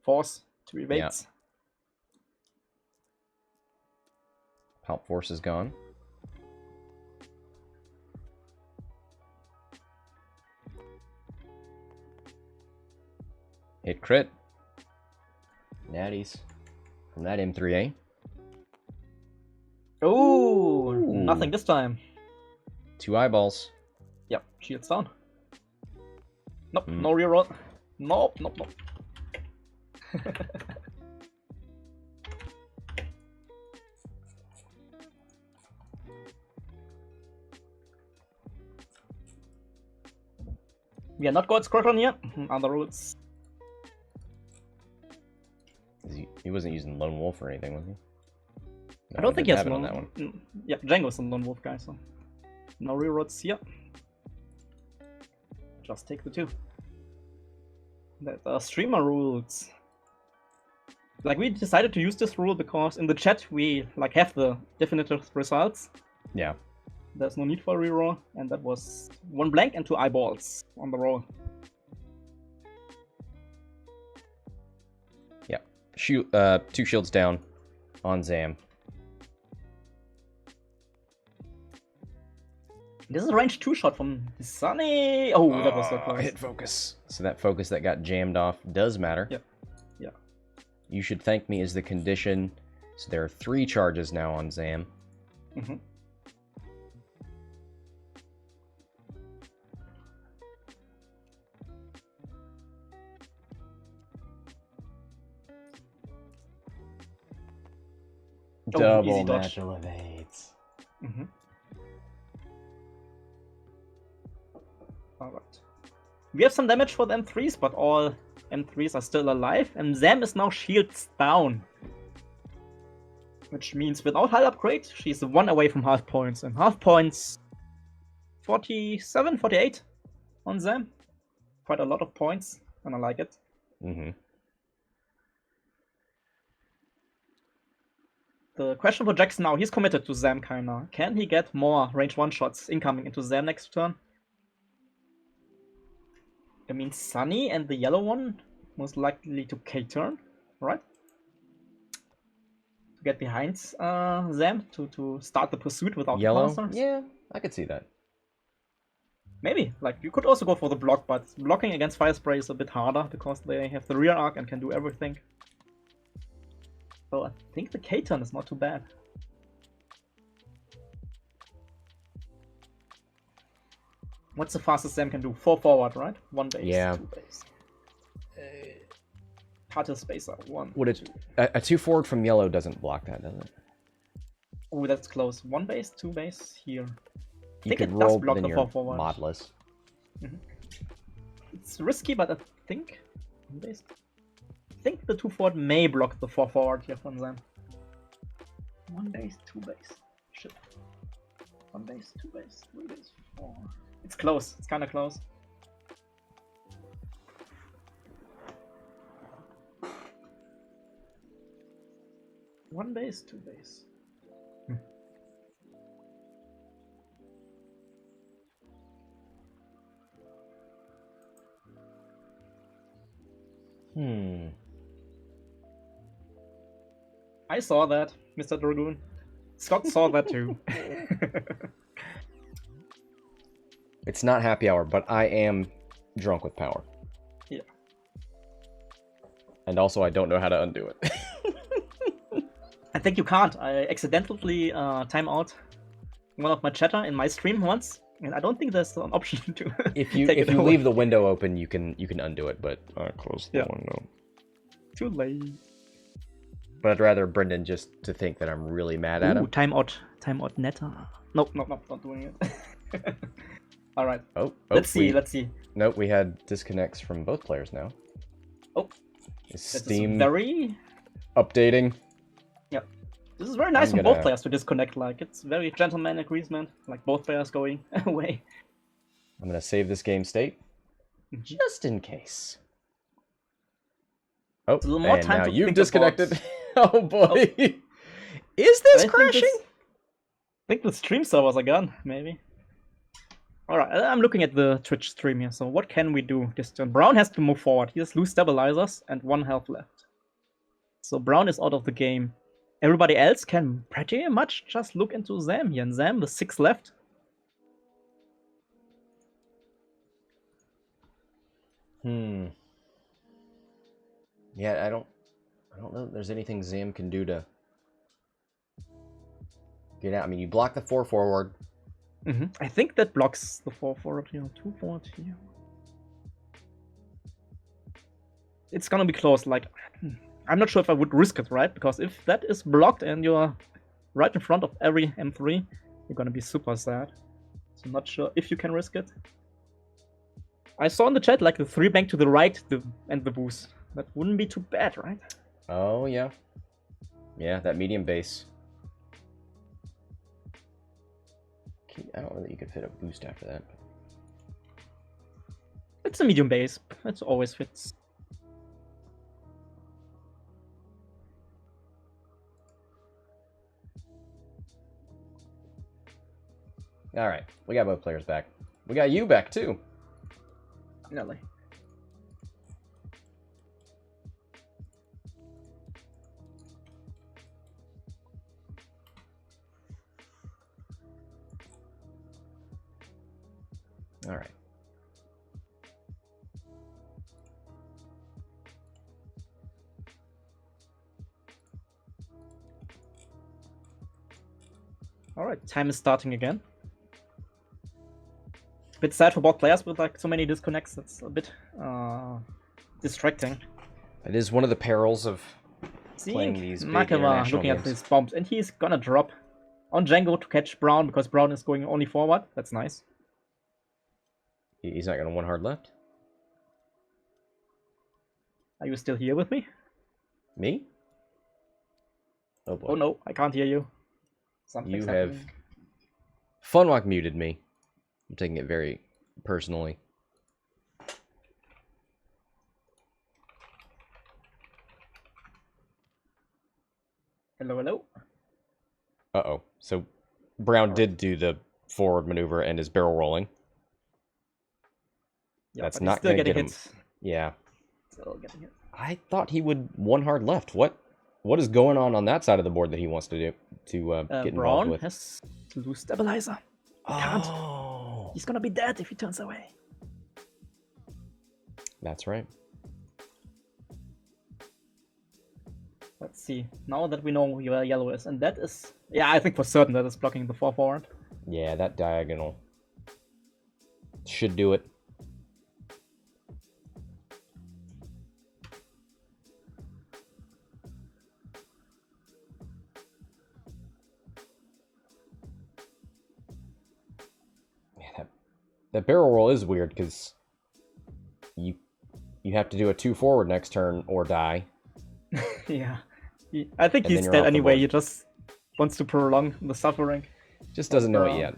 Speaker 2: Force, 2 evades.
Speaker 1: Palp force is gone. Hit crit. Natties from that M3A.
Speaker 2: Ooh, nothing this time.
Speaker 1: 2 eyeballs.
Speaker 2: Yep, shields down. Nope, no reroll. Nope. We are not going Scroton here. Other routes.
Speaker 1: He wasn't using Lone Wolf or anything, was he? No,
Speaker 2: I don't think he
Speaker 1: didn't
Speaker 2: has
Speaker 1: have it
Speaker 2: lone.
Speaker 1: on that one.
Speaker 2: Yeah, Jango's the lone wolf guy, so no reroads here. Just take the 2. That are streamer rules. Like we decided to use this rule because in the chat we like have the definitive results.
Speaker 1: Yeah.
Speaker 2: There's no need for a reroll, and that was 1 blank and 2 eyeballs on the roll.
Speaker 1: Yeah. 2 shields down on Zam.
Speaker 2: This is a range 2 shot from Sunny. Oh, that was so close.
Speaker 1: Hit focus. So that focus that got jammed off does matter.
Speaker 2: Yep. Yeah.
Speaker 1: You should thank me as the condition So there are 3 charges now on Zam.
Speaker 2: Mm-hmm.
Speaker 1: Double
Speaker 2: easy dodge.
Speaker 1: natural evades.
Speaker 2: Mm-hmm. Alright. We have some damage for the M3s, but all M3s are still alive, and Zam is now shields down. Which means without hull upgrade, she's 1 away from half points, and half points 47, 48 on Zam. Quite a lot of points, and I like it.
Speaker 1: Mm-hmm.
Speaker 2: The question for Jackson now, he's committed to Zam kinda. Can he get more range 1 shots incoming into Zam next turn? I mean, Sunny and the yellow one most likely to K-turn, right? To get behind Zam to start the pursuit without
Speaker 1: Yellow?
Speaker 2: the monsters.
Speaker 1: Yeah, I could see that.
Speaker 2: Maybe. Like, you could also go for the block, but blocking against Fire Spray is a bit harder because they have the rear arc and can do everything. So I think the K-turn is not too bad. What's the fastest Zam can do? 4 forward, right? 1 base,
Speaker 1: Yeah.
Speaker 2: 2 base. Cartel spacer, 1.
Speaker 1: Would it a 2 forward from yellow doesn't block that, does it?
Speaker 2: Oh, that's close. 1 base, 2 base here.
Speaker 1: You
Speaker 2: think
Speaker 1: could
Speaker 2: it does
Speaker 1: roll
Speaker 2: block
Speaker 1: then
Speaker 2: the
Speaker 1: you're
Speaker 2: 4 forward.
Speaker 1: modless.
Speaker 2: It's risky, but I think the 2 forward may block the 4 forward here from them. 1 base, 2 base. Shit. 1 base, 2 base, 3 base, 4. It's close. It's kind of close. One base, 2 base. I saw that, Mr. Dragoon. Scott saw that too.
Speaker 1: It's not happy hour, but I am drunk with power.
Speaker 2: Yeah.
Speaker 1: And also, I don't know how to undo it.
Speaker 2: I think you can't. I accidentally time out one of my chatter in my stream once, and I don't think there's an option to.
Speaker 1: If you
Speaker 2: take
Speaker 1: if
Speaker 2: it
Speaker 1: you
Speaker 2: away.
Speaker 1: leave the window open, you can undo it, but close the window.
Speaker 2: Too late.
Speaker 1: But I'd rather Brendan just to think that I'm really mad at him.
Speaker 2: Timeout netta. Nope, not doing it. All right.
Speaker 1: Oh,
Speaker 2: let's see.
Speaker 1: Nope, we had disconnects from both players now.
Speaker 2: Oh,
Speaker 1: Is
Speaker 2: this
Speaker 1: Steam
Speaker 2: is very
Speaker 1: updating?
Speaker 2: Yep. This is very nice
Speaker 1: I'm
Speaker 2: for
Speaker 1: gonna-
Speaker 2: both players to disconnect. Like, it's very gentleman agreement. Like, both players going away.
Speaker 1: I'm gonna save this game state just in case. Oh,
Speaker 2: a little more
Speaker 1: and
Speaker 2: time
Speaker 1: now
Speaker 2: to
Speaker 1: you've
Speaker 2: think
Speaker 1: disconnected. Oh boy, is this
Speaker 2: I
Speaker 1: crashing?
Speaker 2: think the stream servers are gone, maybe. Alright, I'm looking at the Twitch stream here, so what can we do this turn? Brown has to move forward. He has loose stabilizers and 1 health left. So Brown is out of the game. Everybody else can pretty much just look into Zam here, and Zam, the 6 left.
Speaker 1: Yeah, I don't know if there's anything Zam can do to get out. I mean, you block the 4 forward.
Speaker 2: I think that blocks the 4 forward here, 2 forward here. It's gonna be close, like, I'm not sure if I would risk it, right? Because if that is blocked and you're right in front of every M3, you're gonna be super sad. So I'm not sure if you can risk it. I saw in the chat, like, the 3 bank to the right and the boost. That wouldn't be too bad, right?
Speaker 1: Oh yeah, yeah, that medium base. I don't know that you could fit a boost after that.
Speaker 2: It's a medium base. It always fits.
Speaker 1: All right, we got both players back. We got you back too.
Speaker 2: Finally.
Speaker 1: All right.
Speaker 2: Alright, time is starting again. Bit sad for both players with like so many disconnects. It's a bit distracting.
Speaker 1: It is one of the perils of playing
Speaker 2: Seeing
Speaker 1: these big
Speaker 2: Marchewa
Speaker 1: international
Speaker 2: looking
Speaker 1: games.
Speaker 2: at these bombs, and he's gonna drop on Jango to catch Brown because Brown is going only forward. That's nice.
Speaker 1: He's not going to one hard left.
Speaker 2: Are you still here with me?
Speaker 1: Me? Oh boy.
Speaker 2: Oh no, I can't hear you.
Speaker 1: You
Speaker 2: Something's
Speaker 1: have
Speaker 2: happening.
Speaker 1: Funwalk muted me. I'm taking it very personally.
Speaker 2: Hello, hello.
Speaker 1: Uh-oh. So Brown did do the forward maneuver and is barrel rolling.
Speaker 2: Yeah,
Speaker 1: That's
Speaker 2: but he's
Speaker 1: not
Speaker 2: still
Speaker 1: going to
Speaker 2: getting
Speaker 1: get him.
Speaker 2: hit.
Speaker 1: Yeah.
Speaker 2: Still getting hit.
Speaker 1: I thought he would one hard left. What is going on that side of the board that he wants to do to get involved
Speaker 2: Brown
Speaker 1: with?
Speaker 2: has to lose stabilizer. He can't.
Speaker 1: Oh,
Speaker 2: He's gonna be dead if he turns away.
Speaker 1: that's right.
Speaker 2: Let's see. Now that we know where yellow is, and that is, yeah, I think for certain that is blocking the 4 forward.
Speaker 1: Yeah, that diagonal should do it. Yeah, that barrel roll is weird because you have to do a 2 forward next turn or die.
Speaker 2: Yeah. I think
Speaker 1: And then
Speaker 2: he's
Speaker 1: you're
Speaker 2: dead
Speaker 1: off the
Speaker 2: anyway.
Speaker 1: board.
Speaker 2: He just wants to prolong the suffering.
Speaker 1: Just doesn't know it yet.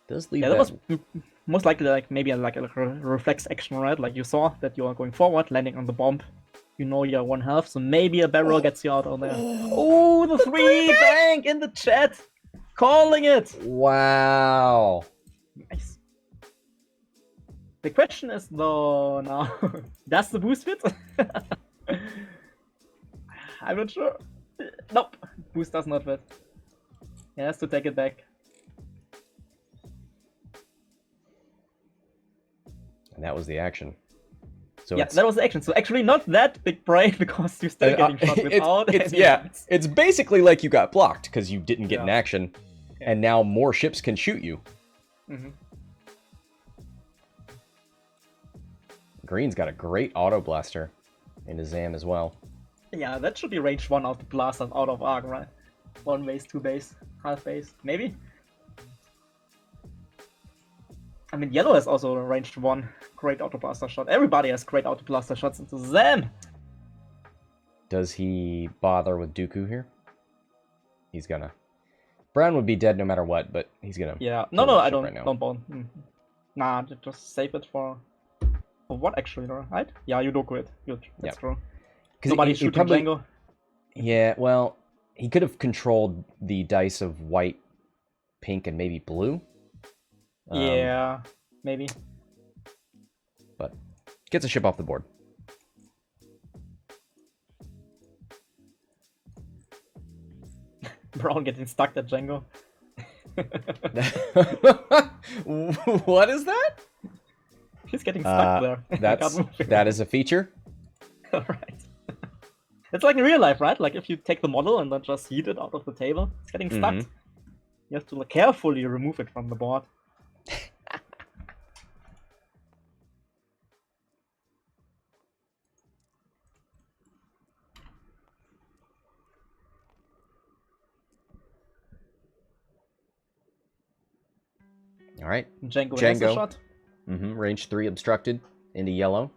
Speaker 1: Does leave
Speaker 2: Yeah, that was most likely like maybe like a reflex action, right? Like you saw that you are going forward, landing on the bomb. You know you're 1 health, so maybe a barrel gets you out of there. Oh, the 3 bank in the chat, calling it.
Speaker 1: Wow.
Speaker 2: Nice. The question is though now, does the boost fit? I'm not sure. Nope, boost does not fit. He has to take it back.
Speaker 1: And that was the action. So
Speaker 2: Yeah,
Speaker 1: it's,
Speaker 2: that was the action. So actually not that big brain because you're still getting shot without any hits.
Speaker 1: it's basically like you got blocked because you didn't get an
Speaker 2: Yeah.
Speaker 1: action,
Speaker 2: Yeah.
Speaker 1: and now more ships can shoot you.
Speaker 2: Mhm.
Speaker 1: Green's got a great auto blaster into Zam as well.
Speaker 2: Yeah, that should be range 1 out the blaster out of arc, right? 1 base, 2 base, half base, maybe? I mean, yellow has also ranged 1 great auto blaster shot. Everybody has great auto blaster shots into Zam!
Speaker 1: Does he bother with Dooku here? He's gonna. Brown would be dead no matter what, but he's gonna.
Speaker 2: Yeah,
Speaker 1: kill
Speaker 2: no,
Speaker 1: that
Speaker 2: I
Speaker 1: ship
Speaker 2: don't,
Speaker 1: right now.
Speaker 2: don't bone. Nah, just save it for what actually, right? Yeah, you do it. Good, that's
Speaker 1: Yep.
Speaker 2: true.
Speaker 1: 'Cause
Speaker 2: Nobody's
Speaker 1: he
Speaker 2: shooting
Speaker 1: probably-
Speaker 2: Jango.
Speaker 1: Yeah, well, he could have controlled the dice of white, pink, and maybe blue.
Speaker 2: Yeah, maybe.
Speaker 1: But gets a ship off the board.
Speaker 2: Brown getting stuck at Jango.
Speaker 1: What is that?
Speaker 2: He's getting stuck there. I
Speaker 1: That's
Speaker 2: can't move.
Speaker 1: that is a feature.
Speaker 2: Alright. It's like in real life, right? Like if you take the model and then just heat it out of the table, it's getting stuck.
Speaker 1: Mhm.
Speaker 2: You have to like, carefully remove it from the board.
Speaker 1: All right.
Speaker 2: Jango has a
Speaker 1: Jango.
Speaker 2: shot.
Speaker 1: Range 3 obstructed into yellow.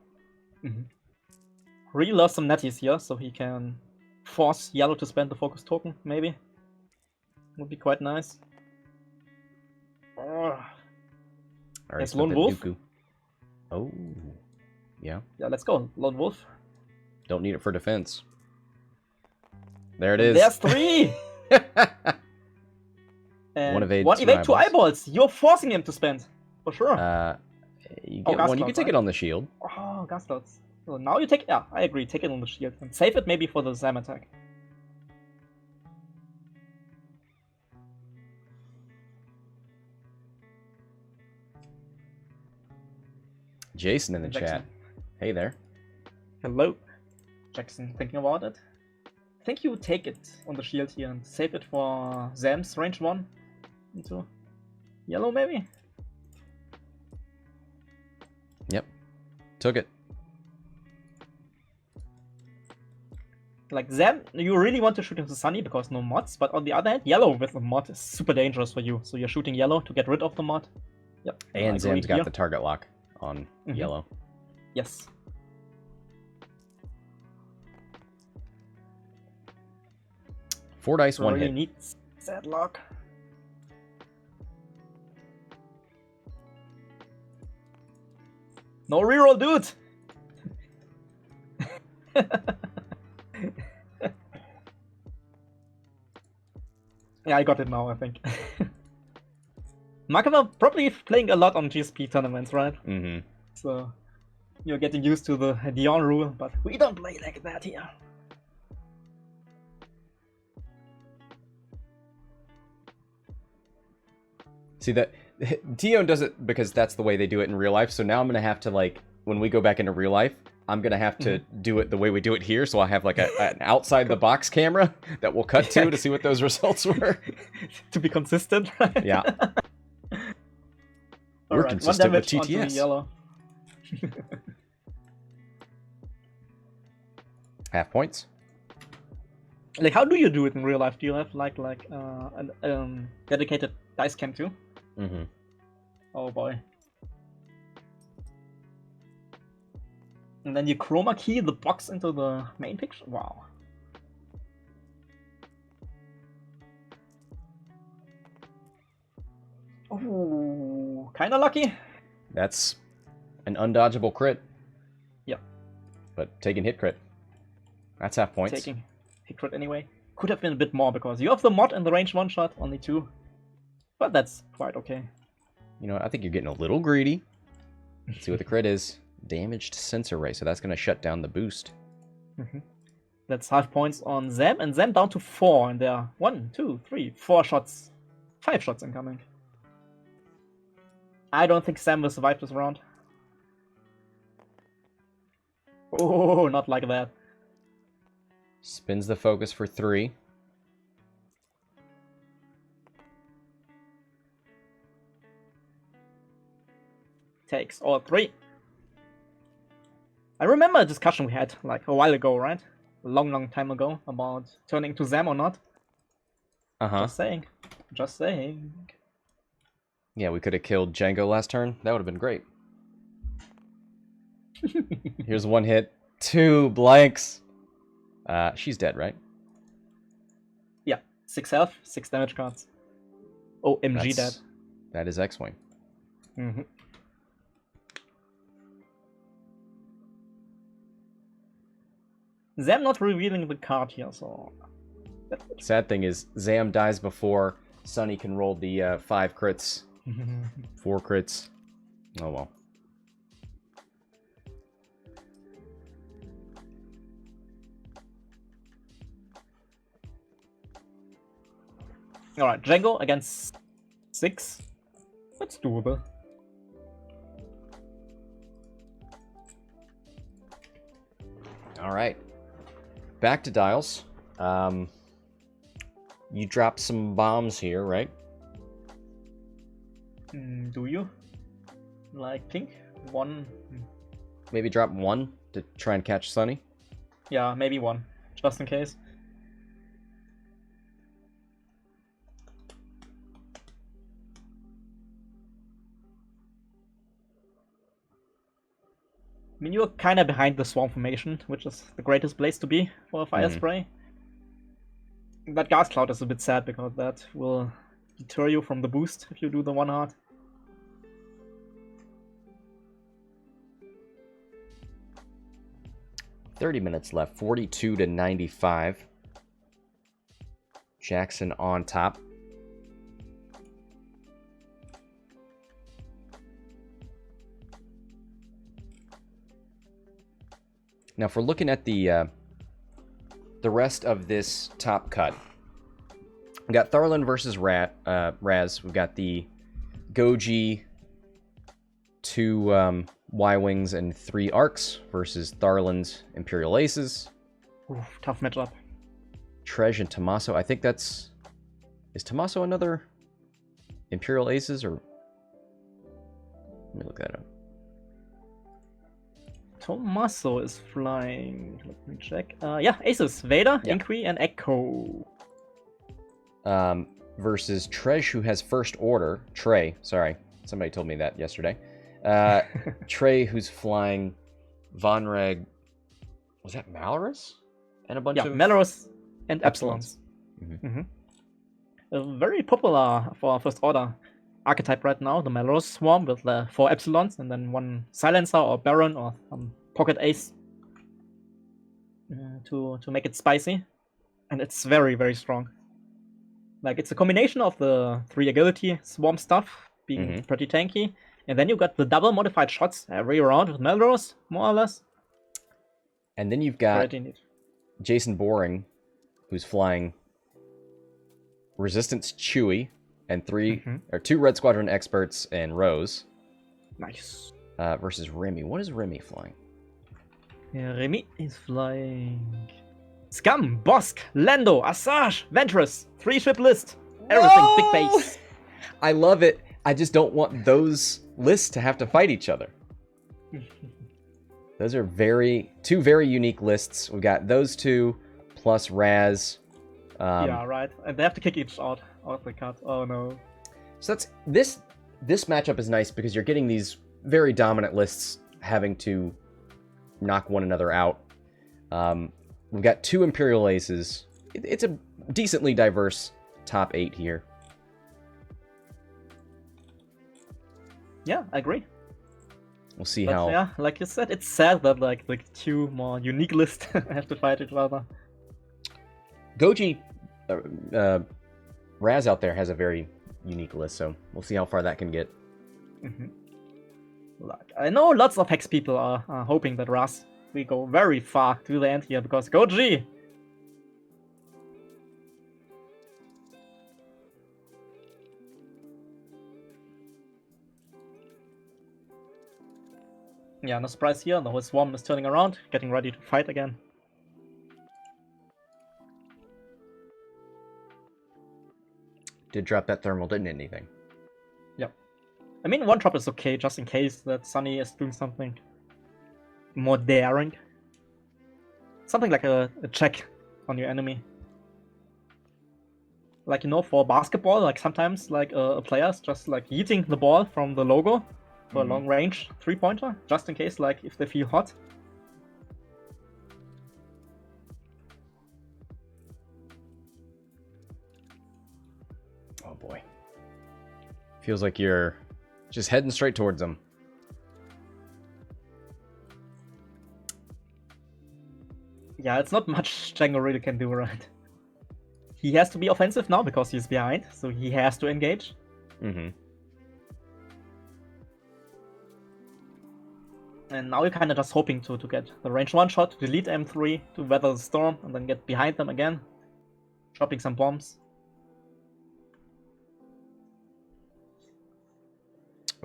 Speaker 2: Really loves some netties here, so he can force yellow to spend the focus token, maybe. Would be quite nice. Ugh.
Speaker 1: All right.
Speaker 2: Yes,
Speaker 1: so
Speaker 2: Lone
Speaker 1: the
Speaker 2: Wolf.
Speaker 1: Dooku. Oh, yeah.
Speaker 2: Yeah, let's go. Lone Wolf.
Speaker 1: Don't need it for defense. There it is.
Speaker 2: There's 3! And
Speaker 1: One evade,
Speaker 2: 1
Speaker 1: 2
Speaker 2: evade, 2
Speaker 1: eyeballs.
Speaker 2: eyeballs. You're forcing him to spend. For sure.
Speaker 1: You
Speaker 2: Oh,
Speaker 1: get
Speaker 2: gas
Speaker 1: one. You can
Speaker 2: cloud,
Speaker 1: take
Speaker 2: right?
Speaker 1: it on the shield.
Speaker 2: Oh, gas slots. So now you take, yeah, I agree, take it on the shield. And save it maybe for the Zam attack.
Speaker 1: Jason in the
Speaker 2: Jackson.
Speaker 1: chat. Hey there.
Speaker 2: Hello. Jackson, thinking about it? I think you take it on the shield here and save it for Zam's range 1 into yellow, maybe?
Speaker 1: Yep. Took it.
Speaker 2: Like Zam, you really want to shoot into Sunny because no mods, but on the other hand, yellow with a mod is super dangerous for you. So you're shooting yellow to get rid of the mod. Yep.
Speaker 1: And Zam's got the target lock on yellow.
Speaker 2: Yes.
Speaker 1: Four dice, one hit.
Speaker 2: Needs that lock. No reroll, dude! Yeah, I got it now, I think. Marchewa probably playing a lot on GSP tournaments, right?
Speaker 1: Mm-hmm.
Speaker 2: So you're getting used to the Dion rule, but we don't play like that here.
Speaker 1: See that Dion does it because that's the way they do it in real life. So now I'm gonna have to, like, when we go back into real life, I'm gonna have to do it the way we do it here. So I have like an outside the box camera that we'll cut to see what those results were.
Speaker 2: To be consistent, right?
Speaker 1: Yeah. We're consistent with TTS.
Speaker 2: Yellow.
Speaker 1: Half points.
Speaker 2: Like, how do you do it in real life? Do you have like a dedicated dice cam too?
Speaker 1: Mm-hmm.
Speaker 2: Oh boy. And then you chroma key the box into the main picture? Wow. Oh, kinda lucky.
Speaker 1: That's an undodgeable crit.
Speaker 2: Yep.
Speaker 1: But taking hit crit. That's half points.
Speaker 2: Taking hit crit anyway. Could have been a bit more because you have the mod and the range 1 shot, only 2. But that's quite okay.
Speaker 1: You know, I think you're getting a little greedy. Let's see what the crit is. Damaged sensor ray, so that's going to shut down the boost.
Speaker 2: That's half points on Zam, and Zam down to 4, and there are 1, 2, 3, 4 shots. 5 shots incoming. I don't think Sam will survive this round. Oh, not like that.
Speaker 1: Spins the focus for 3.
Speaker 2: Takes all 3. I remember a discussion we had like a while ago, right? A long time ago about turning to Zam or not. Just saying. Just saying.
Speaker 1: Yeah, we could have killed Jango last turn. That would have been great. Here's 1 hit. 2 blanks. She's dead, right?
Speaker 2: Yeah. 6 health, 6 damage cards. Oh, MG dead.
Speaker 1: That is X-Wing.
Speaker 2: Zam not revealing the card here, so...
Speaker 1: Sad thing is, Zam dies before Sunny can roll the 5 crits. 4 crits. Oh well.
Speaker 2: Alright, Jango against 6. That's doable.
Speaker 1: Alright. Back to dials. You dropped some bombs here, right?
Speaker 2: Do you? Like pink? 1.
Speaker 1: Maybe drop 1 to try and catch Sunny?
Speaker 2: Yeah, maybe 1. Just in case. I mean, you're kind of behind the swarm formation, which is the greatest place to be for a fire spray. That gas cloud is a bit sad because that will deter you from the boost if you do the 1 heart.
Speaker 1: $30 minutes left. 42 to 95. Jackson on top. Now, if we're looking at the rest of this top cut, we got Tharlan versus Raz. We've got the Goji to Y-Wings and 3 Arcs versus Tharland's Imperial Aces.
Speaker 2: Oof, tough matchup.
Speaker 1: Trej and Tommaso. I think that's... Is Tommaso another Imperial Aces, or... Let me look that up.
Speaker 2: Tommaso is flying. Let me check. Yeah, Aces. Vader,
Speaker 1: Yeah.
Speaker 2: Inqui, and Echo.
Speaker 1: Versus Trej, who has First Order. Trey, sorry. Somebody told me that yesterday. Trey, who's flying Vonreg... Was that Malorus? And a bunch
Speaker 2: Yeah,
Speaker 1: of...
Speaker 2: Malorus and
Speaker 1: Epsilons.
Speaker 2: Epsilons. Very popular for First Order archetype right now, the Malorus Swarm with 4 Epsilons and then 1 Silencer or Baron or Pocket Ace to make it spicy. And it's very, very strong. Like, it's a combination of the 3 agility swarm stuff being pretty tanky, and then you got the double modified shots every round with Melrose, more or less.
Speaker 1: And then you've got
Speaker 2: Pretty neat.
Speaker 1: Jason Boring, who's flying Resistance Chewie and 2 Red Squadron Experts and Rose.
Speaker 2: Nice.
Speaker 1: Versus Remy. What is Remy flying?
Speaker 2: Yeah, Remy is flying Scum, Bosk, Lando, Asajj, Ventress, 3-ship list. Everything big base.
Speaker 1: I love it. I just don't want those lists to have to fight each other. Those are two very unique lists. We got those 2 plus Raz.
Speaker 2: Yeah, right. And they have to kick each out of the cut. Oh no.
Speaker 1: So that's this matchup is nice because you're getting these very dominant lists having to knock one another out. We've got 2 Imperial Aces. It's a decently diverse top 8 here.
Speaker 2: Yeah, I agree.
Speaker 1: We'll see
Speaker 2: But
Speaker 1: how...
Speaker 2: yeah, like you said, it's sad that like the 2 more unique lists have to fight each other.
Speaker 1: Goji, Raz out there has a very unique list, so we'll see how far that can get.
Speaker 2: Like, I know lots of Hex people are hoping that Raz will go very far to the end here because Goji. Yeah, no surprise here. The whole swarm is turning around, getting ready to fight again.
Speaker 1: Did drop that thermal, didn't hit anything.
Speaker 2: Yep. I mean, 1 drop is okay, just in case that Sunny is doing something more daring. Something like a check on your enemy. Like, you know, for basketball, like sometimes like a player's just like yeeting the ball from the logo for a long range 3-pointer, just in case, like if they feel hot.
Speaker 1: Oh boy. Feels like you're just heading straight towards them.
Speaker 2: Yeah, it's not much Jango really can do, right? He has to be offensive now because he's behind, so he has to engage. And now you're kind of just hoping to get the range 1 shot, to delete M3, to weather the storm, and then get behind them again. Dropping some bombs.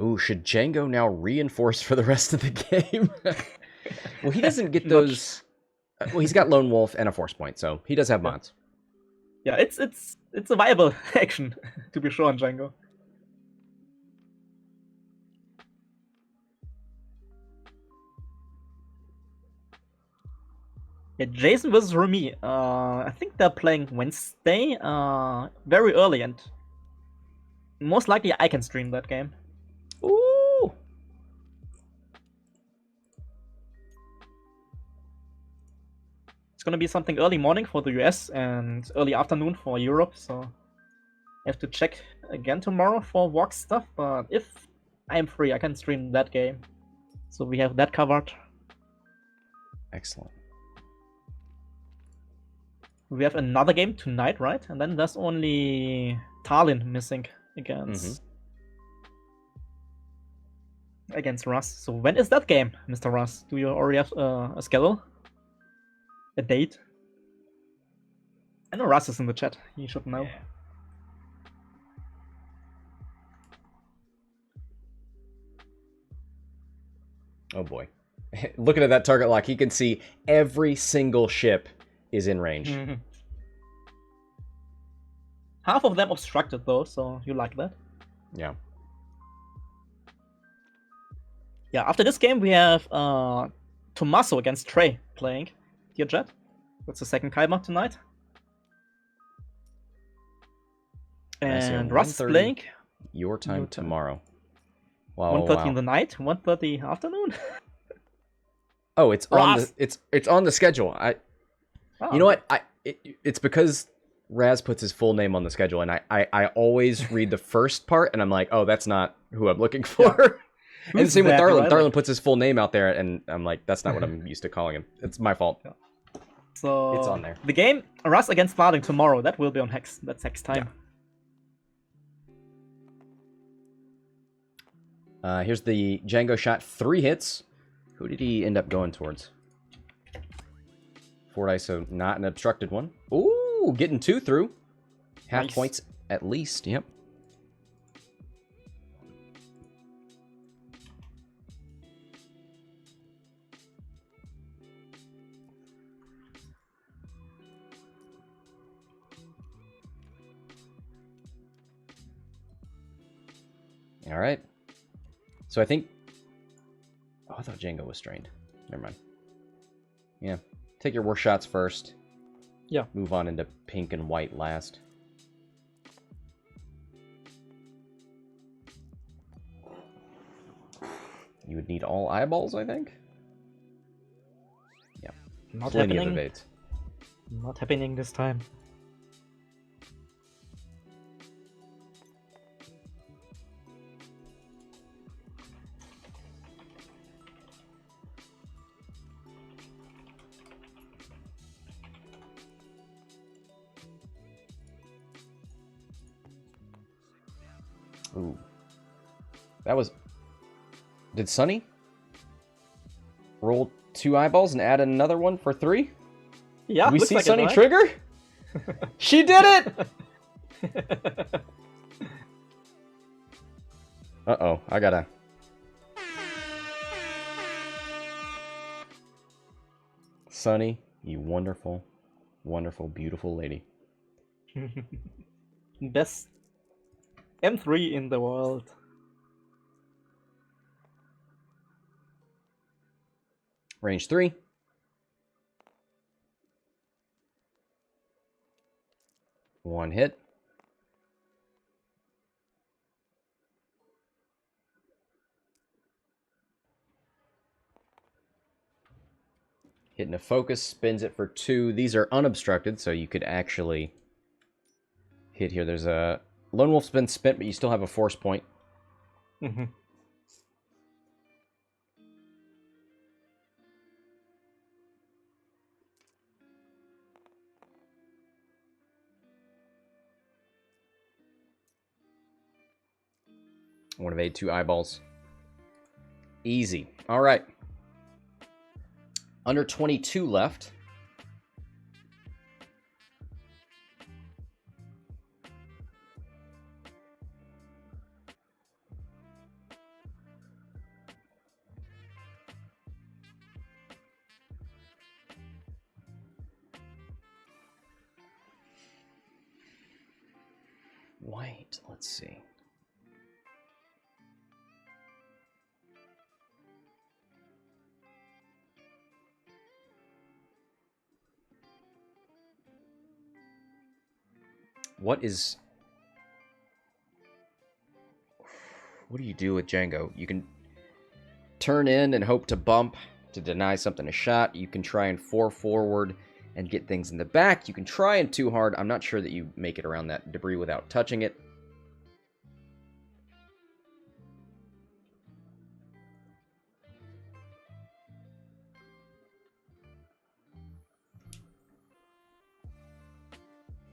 Speaker 1: Ooh, should Jango now reinforce for the rest of the game? Well, he doesn't get those... Well, he's got Lone Wolf and a Force Point, so he does have mods.
Speaker 2: Yeah, it's a viable action, to be sure, on Jango. Yeah, Jason versus Remy. I think they're playing Wednesday, very early, and most likely I can stream that game.
Speaker 1: Ooh!
Speaker 2: It's gonna be something early morning for the US and early afternoon for Europe, so I have to check again tomorrow for walk stuff, but if I am free, I can stream that game. So we have that covered.
Speaker 1: Excellent.
Speaker 2: We have another game tonight, right? And then there's only Talin missing against Russ. So when is that game, Mr. Russ? Do you already have a schedule? A date? I know Russ is in the chat. He should know.
Speaker 1: Yeah. Oh boy. Looking at that target lock, he can see every single ship is in range.
Speaker 2: Mm-hmm. Half of them obstructed though, so you like that.
Speaker 1: Yeah.
Speaker 2: Yeah, after this game we have Tommaso against Trey playing. Dear Jet. That's the second KYBER tonight. And Russ is playing.
Speaker 1: Your time tomorrow. Wow,
Speaker 2: 1:30 in the night, 1:30 afternoon.
Speaker 1: Oh, it's on the it's on the schedule. You know what? It's because Raz puts his full name on the schedule, and I always read the first part, and I'm like, oh, that's not who I'm looking for. Yeah. And same with Darlin. Right? Darlin puts his full name out there, and I'm like, that's not what I'm used to calling him. It's my fault. Yeah.
Speaker 2: So
Speaker 1: it's on there.
Speaker 2: The game Russ against starting tomorrow. That will be on Hex. That's Hex time.
Speaker 1: Yeah. Here's the Jango shot. 3 hits. Who did he end up going towards? Fordice, so not an obstructed one. Ooh, getting 2 through. Half points at least. Yep. All right. So I think... Oh, I thought Jango was strained. Never mind. Yeah. Take your worst shots first.
Speaker 2: Yeah.
Speaker 1: Move on into pink and white last. You would need all eyeballs, I think? Yeah.
Speaker 2: Not
Speaker 1: Plenty
Speaker 2: happening.
Speaker 1: of evades.
Speaker 2: Not happening this time.
Speaker 1: Ooh. That was... Did Sunny roll 2 eyeballs and add another one for 3?
Speaker 2: Yeah,
Speaker 1: did we see
Speaker 2: like
Speaker 1: Sunny trigger? She did it! Uh-oh, I gotta... Sunny, you wonderful, wonderful, beautiful lady.
Speaker 2: Best M3 in the world.
Speaker 1: Range 3. One hit. Hitting a focus, spins it for 2. These are unobstructed, so you could actually hit here. There's a... Lone Wolf's been spent, but you still have a force point.
Speaker 2: Mm-hmm.
Speaker 1: I want to evade 2 eyeballs. Easy. All right. Under 22 left. White, let's see. What do you do with Jango? You can turn in and hope to bump to deny something a shot. You can try and 4 forward and get things in the back. You can try and 2 hard. I'm not sure that you make it around that debris without touching it.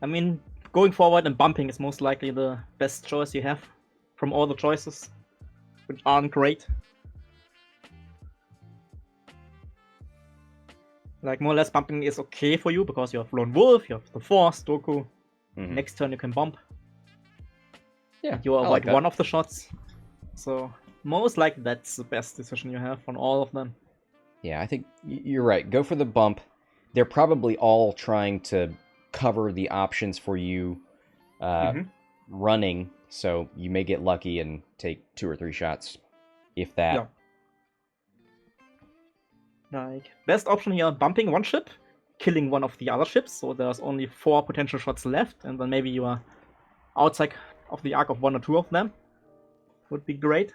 Speaker 2: I mean, going forward and bumping is most likely the best choice you have from all the choices, which aren't great. Like, more or less bumping is okay for you because you have Lone Wolf, you have the Force, Doku. Mm-hmm. Next turn you can bump.
Speaker 1: Yeah,
Speaker 2: you avoid one of the shots. So Most likely that's the best decision you have on all of them.
Speaker 1: Yeah, I think you're right. Go for the bump. They're probably all trying to cover the options for you running, so you may get lucky and take 2 or 3 shots, if that.
Speaker 2: Yeah. Like, best option here, bumping one ship, killing one of the other ships, so there's only 4 potential shots left, and then maybe you are outside of the arc of 1 or 2 of them. Would be great.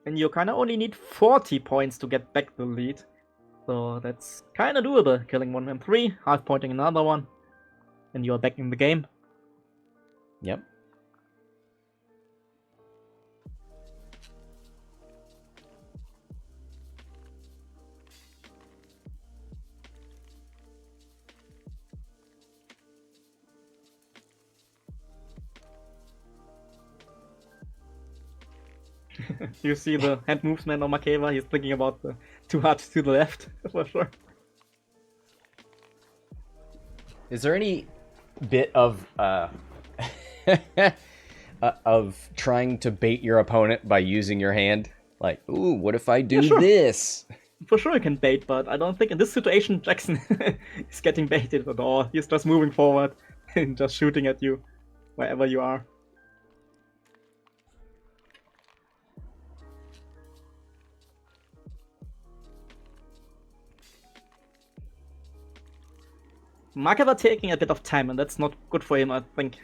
Speaker 2: And you kind of only need 40 points to get back the lead. So that's kind of doable. Killing 1 and 3, half pointing another one, and you're back in the game.
Speaker 1: Yep.
Speaker 2: You see the hand movement on Marchewa, he's thinking about the 2 hearts to the left, for sure.
Speaker 1: Is there any bit of of trying to bait your opponent by using your hand? Like, ooh, what if I do this?
Speaker 2: For sure you can bait, but I don't think in this situation Jackson is getting baited at all. He's just moving forward and just shooting at you wherever you are. Marchewa taking a bit of time, and that's not good for him, I think.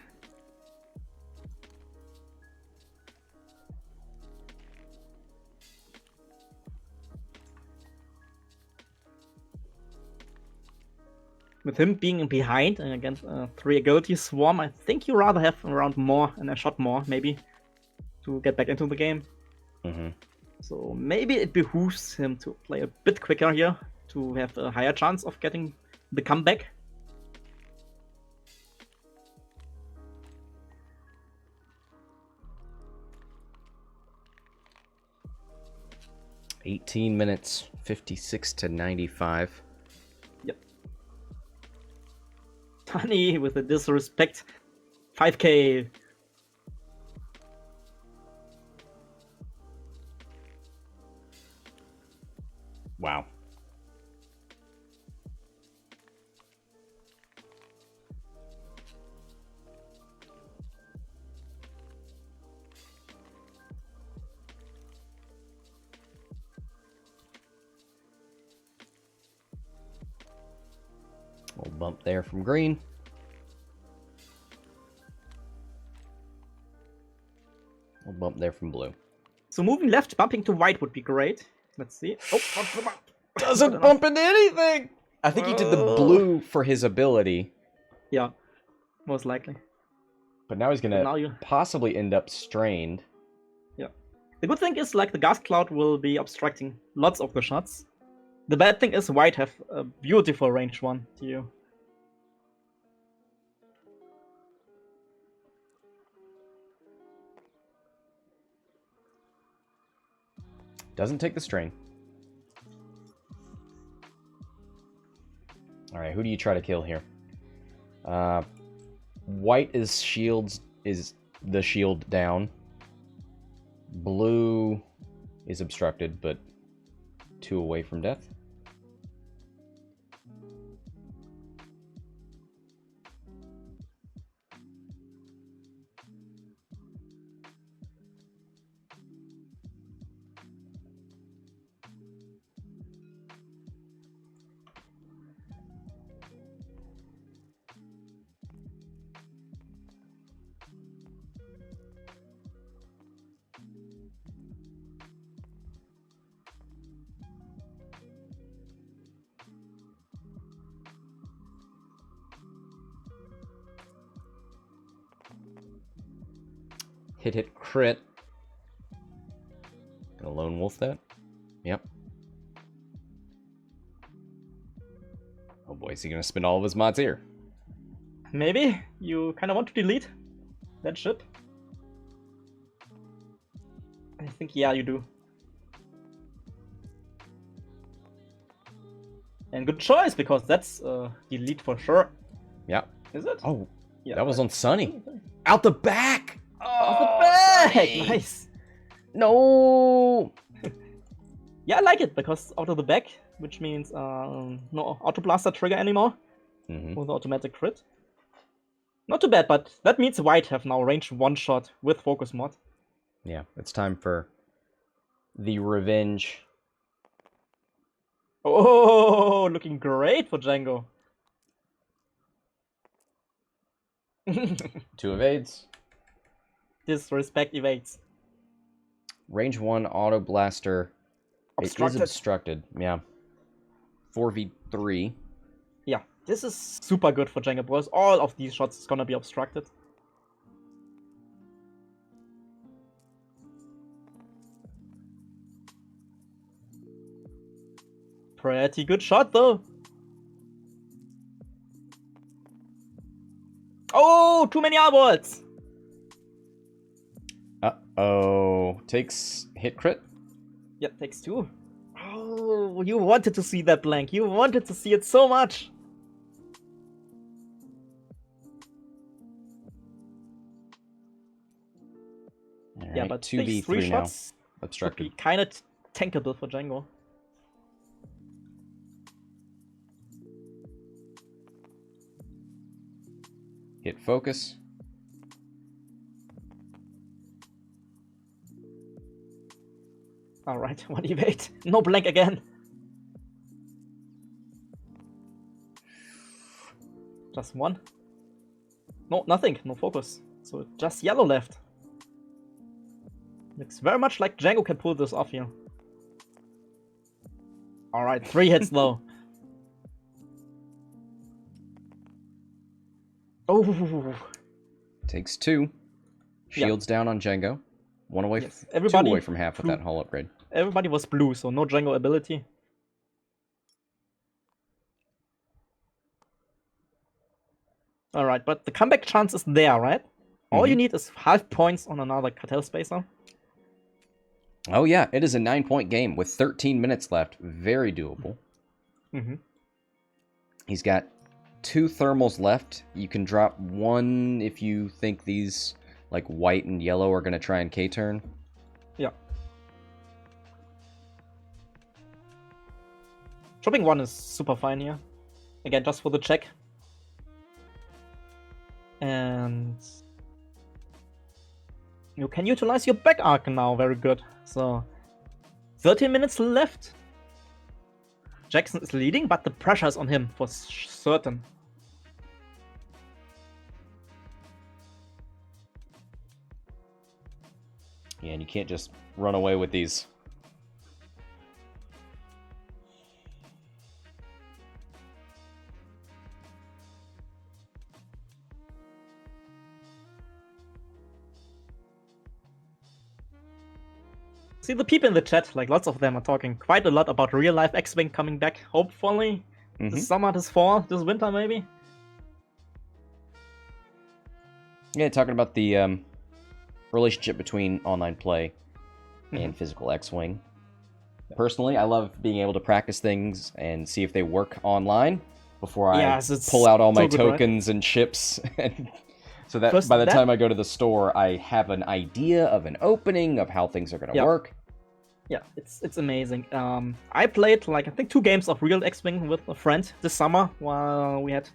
Speaker 2: With him being behind and against 3 agility swarm, I think you rather have around more and a shot more, maybe, to get back into the game. So maybe it behooves him to play a bit quicker here, to have a higher chance of getting the comeback.
Speaker 1: $18 minutes, 56 to 95.
Speaker 2: Yep. Tani with the disrespect. 5k.
Speaker 1: Wow. Little bump there from green. Little bump there from blue.
Speaker 2: So moving left, bumping to white would be great. Let's see. Oh, what's the bump?
Speaker 1: Doesn't bump into anything! I think he did the blue for his ability.
Speaker 2: Yeah, most likely.
Speaker 1: But now he's gonna possibly end up strained.
Speaker 2: Yeah. The good thing is, like, the gas cloud will be obstructing lots of the shots. The bad thing is white have a beautiful range 1 to you.
Speaker 1: Doesn't take the strain. Alright, who do you try to kill here? White is the shield down. Blue is obstructed, but 2 away from death. Hit, crit. Gonna lone wolf that? Yep. Oh boy, is he gonna spend all of his mods here?
Speaker 2: Maybe you kind of want to delete that ship. I think, yeah, you do. And good choice, because that's delete for sure.
Speaker 1: Yeah.
Speaker 2: Is it?
Speaker 1: Oh,
Speaker 2: Yeah,
Speaker 1: that was on Sunny. Out the back!
Speaker 2: Off the back!
Speaker 1: Sunny!
Speaker 2: Nice!
Speaker 1: No!
Speaker 2: Yeah, I like it, because out of the back, which means no Auto Blaster trigger anymore with automatic crit. Not too bad, but that means white have now range 1 shot with focus mod.
Speaker 1: Yeah, it's time for the revenge.
Speaker 2: Oh, looking great for Jango.
Speaker 1: 2 evades.
Speaker 2: Disrespect evades.
Speaker 1: Range 1 auto blaster.
Speaker 2: Obstructed.
Speaker 1: It is obstructed, yeah. 4v3.
Speaker 2: Yeah, this is super good for Jango because all of these shots is gonna be obstructed. Pretty good shot though. Oh, too many eyeballs.
Speaker 1: Uh-oh. Takes hit crit?
Speaker 2: Yep, takes 2. Oh, you wanted to see that blank. You wanted to see it so much.
Speaker 1: All
Speaker 2: Yeah,
Speaker 1: right,
Speaker 2: but
Speaker 1: 2v3
Speaker 2: 3
Speaker 1: now.
Speaker 2: shots would
Speaker 1: Obstructed.
Speaker 2: be kind of tankable for Jango.
Speaker 1: Hit focus.
Speaker 2: Alright, 1 evade. No blank again. Just 1. No, nothing. No focus. So just yellow left. Looks very much like Jango can pull this off here. Alright, 3 hits though. Oh,
Speaker 1: Takes 2. Shields down on Jango. 1 away,
Speaker 2: yes.
Speaker 1: 2
Speaker 2: Everybody
Speaker 1: away from half with that hull upgrade.
Speaker 2: Everybody was blue, so no Jango ability. Alright, but the comeback chance is there, right? All you need is 5 points on another Cartel Spacer.
Speaker 1: Oh yeah, it is a 9-point game with 13 minutes left. Very doable. He's got 2 thermals left. You can drop 1 if you think these, like, white and yellow are going to try and K-turn.
Speaker 2: Yeah. Dropping 1 is super fine here. Again, just for the check. And you can utilize your back arc now, very good. So 13 minutes left. Jackson is leading, but the pressure is on him for certain.
Speaker 1: Yeah, and you can't just run away with these.
Speaker 2: See the people in the chat, like lots of them are talking quite a lot about real life X-Wing coming back, hopefully. This summer, this fall, this winter maybe.
Speaker 1: Yeah, talking about the relationship between online play and physical X-Wing. Personally, I love being able to practice things and see if they work online before I pull out all my tokens and chips. So that by the time I go to the store, I have an idea of an opening, of how things are going to work.
Speaker 2: Yeah, it's amazing. I played, like, I think 2 games of real X-Wing with a friend this summer while we had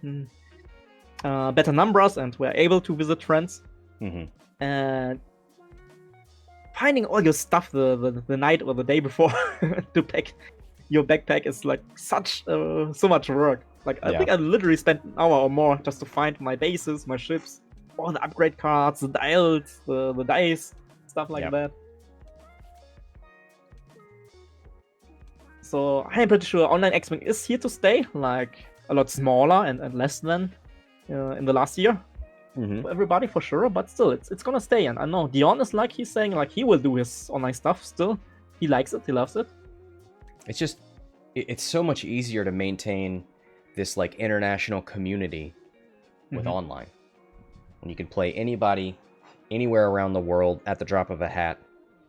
Speaker 2: better numbers and were able to visit friends. And finding all your stuff the night or the day before to pack your backpack is like so much work. Like, I think I literally spent an hour or more just to find my bases, my ships, all the upgrade cards, the dials, the dice, stuff like that. So I'm pretty sure online X-Wing is here to stay, like a lot smaller and less than in the last year. For everybody for sure, but still, it's gonna stay. And I know Dion is like, he's saying like he will do his online stuff still. He likes it, he loves it.
Speaker 1: It's just, it's so much easier to maintain this like international community with online. When you can play anybody, anywhere around the world at the drop of a hat.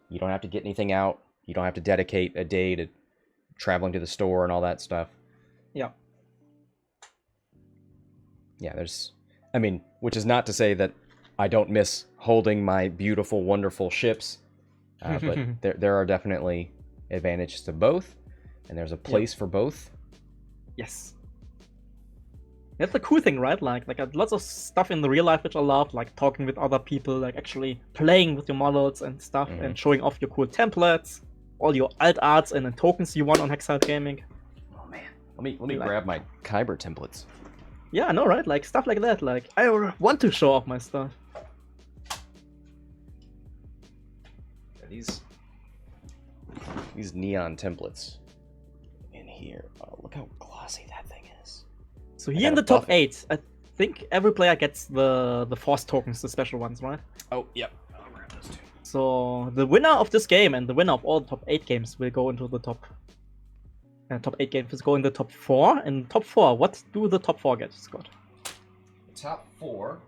Speaker 1: You don't have to get anything out. You don't have to dedicate a day to traveling to the store and all that stuff.
Speaker 2: Yeah.
Speaker 1: Yeah, there's I mean, which is not to say that I don't miss holding my beautiful, wonderful ships, but there are definitely advantages to both, and there's a place for both.
Speaker 2: Yes. That's the cool thing, right? Like lots of stuff in the real life which I love, like talking with other people, like actually playing with your models and stuff, and showing off your cool templates, all your alt arts and then tokens you want on Hexiled Gaming.
Speaker 1: Oh man, let me grab my KYBER templates.
Speaker 2: Yeah, I know, right? Like stuff like that. Like I want to show off my stuff.
Speaker 1: These neon templates in here. Oh, look how glossy that thing is.
Speaker 2: So here in the top 8, I think every player gets the force tokens, the special ones, right?
Speaker 1: Oh, yep. I'll grab those too.
Speaker 2: So the winner of this game and the winner of all the top 8 games will go into the top. Top 8 games go in the top 4. And top 4, what do the top 4 get, Scott?
Speaker 1: Top 4.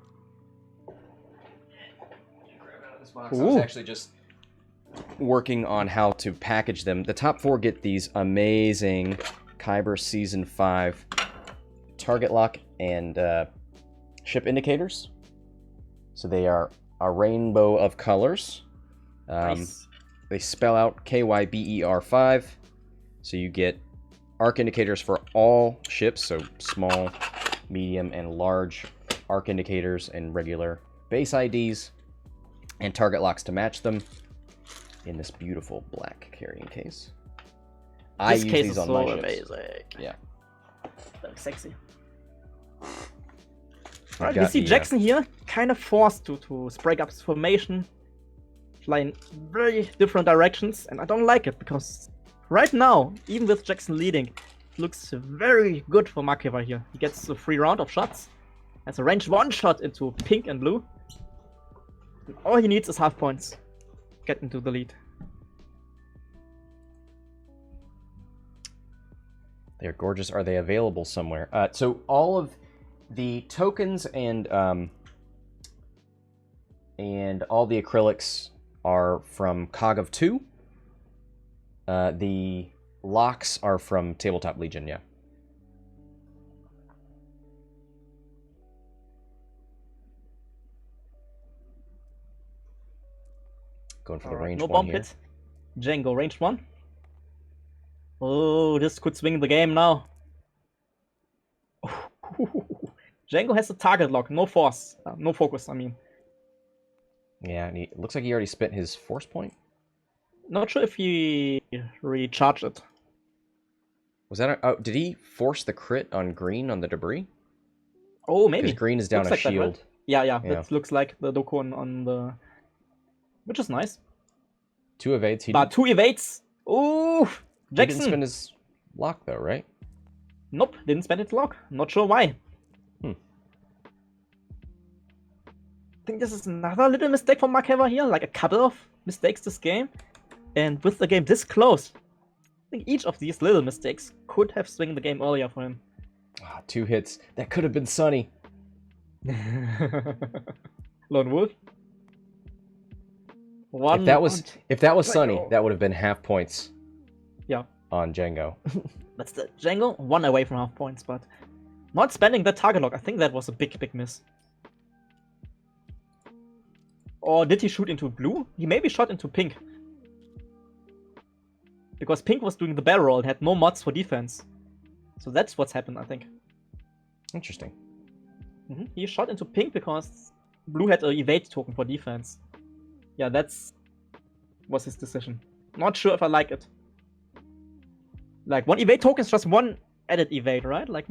Speaker 1: Grab out of this box.
Speaker 2: Ooh.
Speaker 1: I was actually just working on how to package them. The top 4 get these amazing KYBER Season 5 target lock and ship indicators. So they are a rainbow of colors.
Speaker 2: Nice.
Speaker 1: They spell out KYBER 5. So you get arc indicators for all ships, so small, medium, and large arc indicators and regular base IDs, and target locks to match them in this beautiful black carrying case. I use these on my ships.
Speaker 2: Amazing.
Speaker 1: Yeah.
Speaker 2: That's sexy. Alright, we see Jackson here, kind of forced to break up his formation, fly in very different directions, and I don't like it because right now, even with Jackson leading, it looks very good for Marchewa here. He gets a free round of shots, has a range 1 shot into pink and blue. And all he needs is half points to get into the lead.
Speaker 1: They're gorgeous. Are they available somewhere? So all of the tokens and all the acrylics are from Cog of 2. The locks are from Tabletop Legion, yeah. Going for the range
Speaker 2: no
Speaker 1: 1
Speaker 2: bomb
Speaker 1: here.
Speaker 2: hit. Jango, range 1. Oh, this could swing the game now. Jango has a target lock, no force, no focus, I mean.
Speaker 1: Yeah, and it looks like he already spent his force point.
Speaker 2: Not sure if he recharged it.
Speaker 1: Was that oh, did he force the crit on green on the debris?
Speaker 2: Oh, maybe.
Speaker 1: Because green is down
Speaker 2: looks
Speaker 1: a
Speaker 2: like
Speaker 1: shield.
Speaker 2: That, right? Yeah, that looks like the Doku on the... Which is nice.
Speaker 1: 2 evades.
Speaker 2: But 2 evades. Ooh, Jackson.
Speaker 1: He didn't spend his lock though, right?
Speaker 2: Nope, didn't spend his lock. Not sure why. I think this is another little mistake from Marchewa here. Like a couple of mistakes this game. And with the game this close, I think each of these little mistakes could have swung the game earlier for him.
Speaker 1: 2 hits. That could have been Sunny.
Speaker 2: Lone Wolf.
Speaker 1: If that was Sunny, that would have been half points.
Speaker 2: Yeah.
Speaker 1: On Jango.
Speaker 2: That's the Jango 1 away from half points, but not spending that target lock. I think that was a big miss. Or did he shoot into blue? He maybe shot into pink. Because pink was doing the barrel roll and had no mods for defense. So that's what's happened, I think.
Speaker 1: Interesting.
Speaker 2: He shot into pink because blue had an evade token for defense. Yeah, was his decision. Not sure if I like it. Like, 1 evade token is just 1 added evade, right? Like,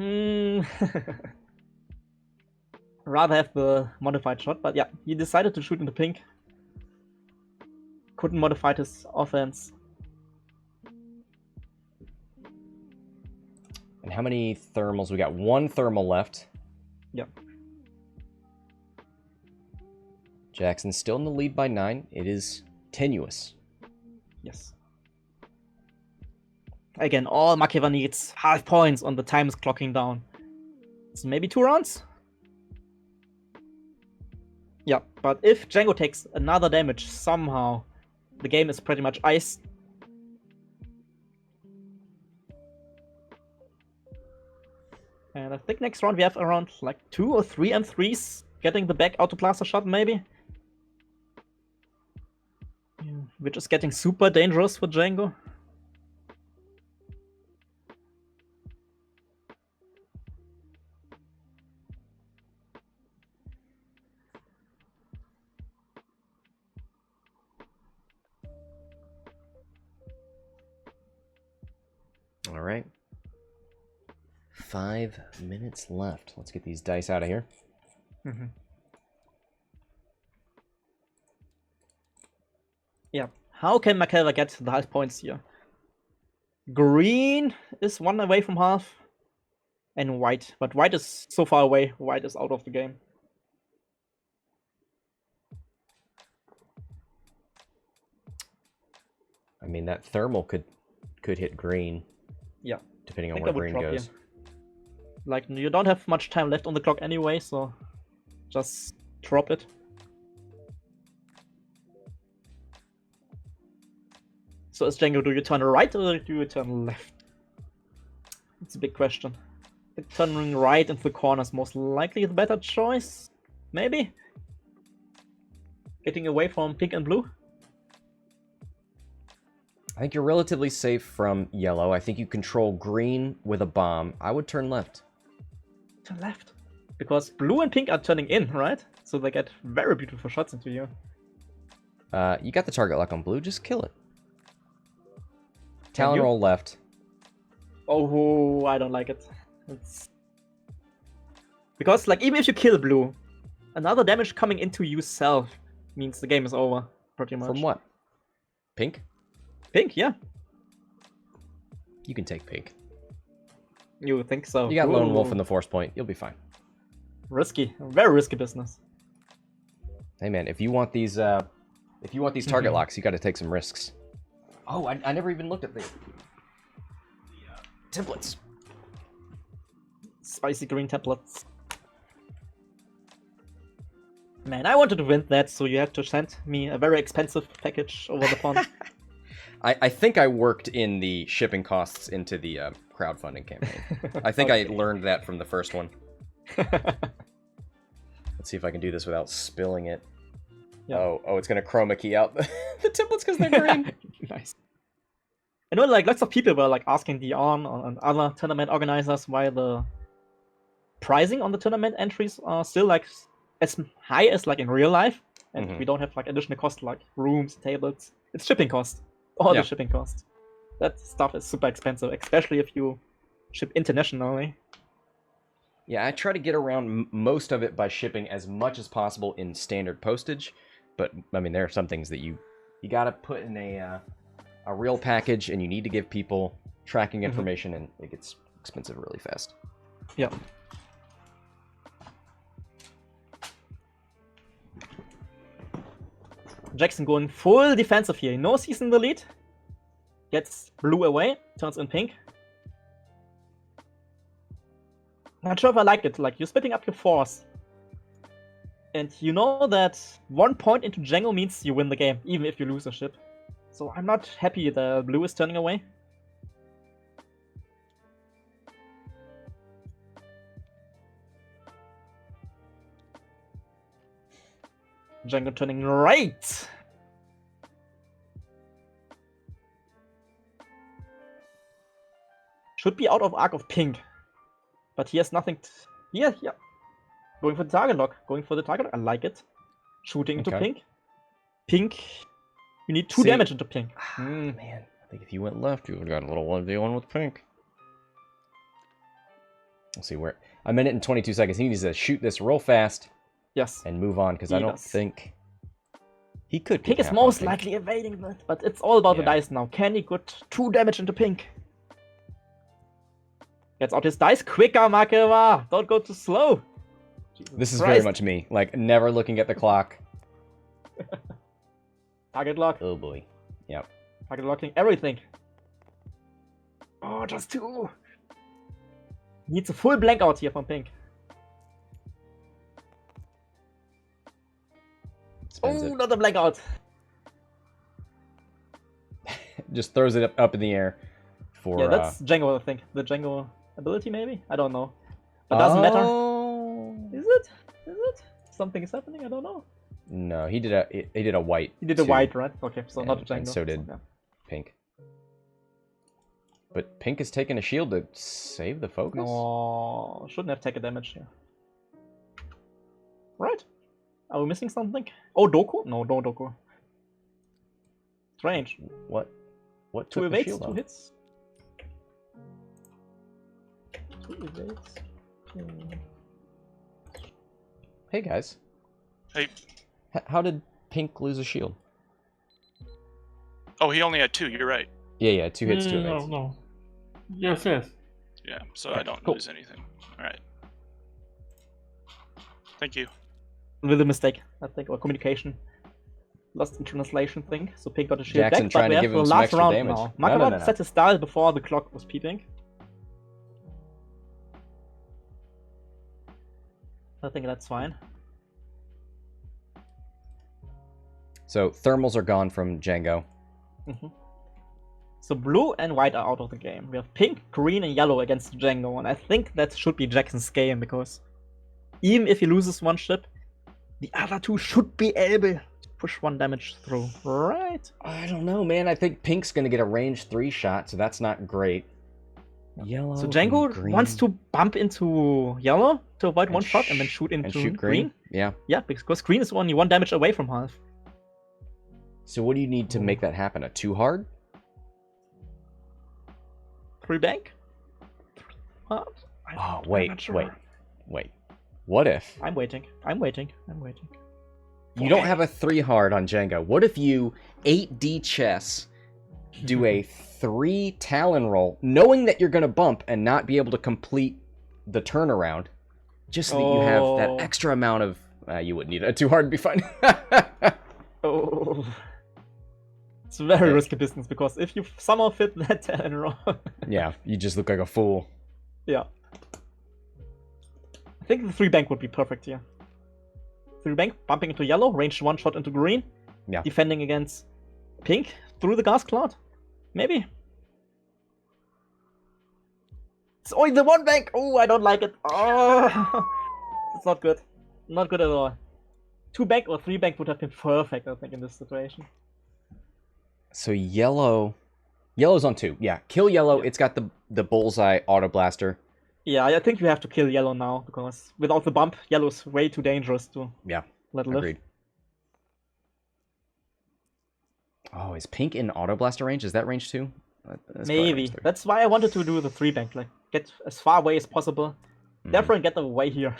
Speaker 2: rather have the modified shot, but yeah, he decided to shoot into pink. Couldn't modify his offense.
Speaker 1: And how many thermals? We got 1 thermal left.
Speaker 2: Yep.
Speaker 1: Jackson's still in the lead by 9. It is tenuous.
Speaker 2: Yes. Again, all Marchewa needs half points on the time is clocking down. So maybe 2 rounds? Yeah, but if Jango takes another damage somehow, the game is pretty much ice. And I think next round we have around like 2 or 3 M3s getting the back auto blaster shot maybe. Yeah, which is getting super dangerous for Jango.
Speaker 1: All right. 5 minutes left. Let's get these dice out of here.
Speaker 2: Yeah. How can Marchewa get the highest points here? Green is 1 away from half. And white. But white is so far away. White is out of the game.
Speaker 1: I mean, that thermal could hit green.
Speaker 2: Yeah.
Speaker 1: Depending on where green goes.
Speaker 2: Here. Like, you don't have much time left on the clock anyway, so just drop it. So as Jango, do you turn right or do you turn left? It's a big question. I think turning right into the corner is most likely the better choice. Maybe? Getting away from pink and blue?
Speaker 1: I think you're relatively safe from yellow. I think you control green with a bomb. I would turn left.
Speaker 2: Turn left? Because blue and pink are turning in, right? So they get very beautiful shots into you.
Speaker 1: You got the target lock on blue. Just kill it. Talon roll left.
Speaker 2: Oh, I don't like it. It's... Because, like, even if you kill blue, another damage coming into yourself means the game is over, pretty much.
Speaker 1: From what? Pink?
Speaker 2: Pink, yeah.
Speaker 1: You can take pink.
Speaker 2: You think so?
Speaker 1: You got Lone Wolf in the force point. You'll be fine.
Speaker 2: Risky. Very risky business.
Speaker 1: Hey, man, if you want these target locks, you got to take some risks. Oh, I never even looked at the templates.
Speaker 2: Spicy green templates. Man, I wanted to win that, so you have to send me a very expensive package over the pond.
Speaker 1: I think I worked in the shipping costs into the crowdfunding campaign. I think I learned that from the first one. Let's see if I can do this without spilling it. Yep. Oh, it's going to chroma key out the templates because they're green.
Speaker 2: Nice. I know, like, lots of people were, like, asking Dion and other tournament organizers why the pricing on the tournament entries are still, like, as high as, like, in real life. And we don't have, like, additional costs like rooms, tables. It's shipping cost. All the shipping cost. That stuff is super expensive, especially if you ship internationally.
Speaker 1: Yeah, I try to get around most of it by shipping as much as possible in standard postage. But, I mean, there are some things that you got to put in a real package, and you need to give people tracking information, and it gets expensive really fast.
Speaker 2: Yeah. Jackson going full defensive here. He knows he's in the lead. Gets blue away, turns in pink. Not sure if I like it. Like, you're splitting up your force. And you know that 1 point into Jango means you win the game, even if you lose a ship. So I'm not happy the blue is turning away. Jango turning right! Should be out of arc of pink. But he has nothing here. Going for the target lock. Going for the target lock. I like it. Shooting into pink. Pink. You need 2 damage into pink.
Speaker 1: Man, I think if you went left, you would have got a little 1v1 with pink. Let's see where... A minute and 22 seconds. He needs to shoot this real fast.
Speaker 2: Yes.
Speaker 1: And move on, because I don't think... He could...
Speaker 2: Pink is most likely evading that, but it's all about the dice now. Can he get 2 damage into pink? Gets out his dice quicker, Marchewa! Don't go too slow!
Speaker 1: This is very much me. Like, never looking at the clock.
Speaker 2: Target lock.
Speaker 1: Oh boy. Yep.
Speaker 2: Target locking everything. Oh, just 2! Needs a full blank out here from pink. Oh, not a blank out!
Speaker 1: Just throws it up in the air for...
Speaker 2: Yeah, that's Jango, I think. The Jango ability, maybe? I don't know. But doesn't matter.
Speaker 1: Oh.
Speaker 2: Is it? Is it? Something is happening? I don't know.
Speaker 1: No, he did a white.
Speaker 2: He did a white, right? Okay, so not a Jango.
Speaker 1: And so did Pink. But Pink has taken a shield to save the focus?
Speaker 2: No, shouldn't have taken damage here. Right. Are we missing something? Oh, Doku? No, no Doku. Strange.
Speaker 1: What
Speaker 2: Two
Speaker 1: took the
Speaker 2: evades,
Speaker 1: shield
Speaker 2: two
Speaker 1: off?
Speaker 2: hits. Two evades.
Speaker 1: Hey guys.
Speaker 3: Hey.
Speaker 1: How did Pink lose a shield?
Speaker 3: Oh, he only had 2. You're right.
Speaker 1: Yeah, 2 hits, 2 evades.
Speaker 4: No. Yes.
Speaker 3: Yeah, so I don't lose anything. All right. Thank you.
Speaker 2: With a mistake, I think, or communication. Lost in translation thing. So Pink got a shield
Speaker 1: Jackson
Speaker 2: back,
Speaker 1: trying
Speaker 2: but we
Speaker 1: to
Speaker 2: have
Speaker 1: give
Speaker 2: the
Speaker 1: him some
Speaker 2: last
Speaker 1: extra
Speaker 2: round
Speaker 1: damage.
Speaker 2: now.
Speaker 1: No,
Speaker 2: Marchewa set his style before the clock was peeping. I think that's fine.
Speaker 1: So thermals are gone from Jango.
Speaker 2: So blue and white are out of the game. We have pink, green, and yellow against Jango, and I think that should be Jackson's game, because even if he loses one ship, the other 2 should be able to push 1 damage through, right?
Speaker 1: I don't know, man. I think Pink's gonna get a range 3 shot, so that's not great. Yellow.
Speaker 2: So Jango wants to bump into yellow to avoid 1 shot and then shoot into
Speaker 1: and shoot green. Yeah.
Speaker 2: Yeah, because green is only 1 damage away from half.
Speaker 1: So what do you need to make that happen? A 2 hard?
Speaker 2: 3 bank? Hard?
Speaker 1: Oh,
Speaker 2: I'm
Speaker 1: wait.
Speaker 2: not sure.
Speaker 1: What if
Speaker 2: I'm waiting.
Speaker 1: you don't have a 3 hard on Jango? What if you 8D chess, do a 3 Talon roll, knowing that you're gonna bump and not be able to complete the turnaround, just so that you have that extra amount of... you wouldn't need a 2 hard to be fine.
Speaker 2: Oh. It's very risky business, because if you somehow fit that Talon roll...
Speaker 1: Yeah, you just look like a fool.
Speaker 2: Yeah. I think the 3 bank would be perfect here. 3 bank, bumping into yellow, ranged 1 shot into green.
Speaker 1: Yeah.
Speaker 2: Defending against pink through the gas cloud. Maybe. It's only the 1 bank! Oh, I don't like it. Oh, it's not good. Not good at all. 2 bank or 3 bank would have been perfect, I think, in this situation.
Speaker 1: So yellow's on 2. Yeah, kill yellow. Yeah. It's got the bullseye auto blaster.
Speaker 2: Yeah, I think you have to kill yellow now, because without the bump, yellow's way too dangerous to let live.
Speaker 1: Agreed. Oh, is pink in auto blaster range? Is that range 2?
Speaker 2: Maybe. That's why I wanted to do the 3 bank, like get as far away as possible. Therefore, get away here.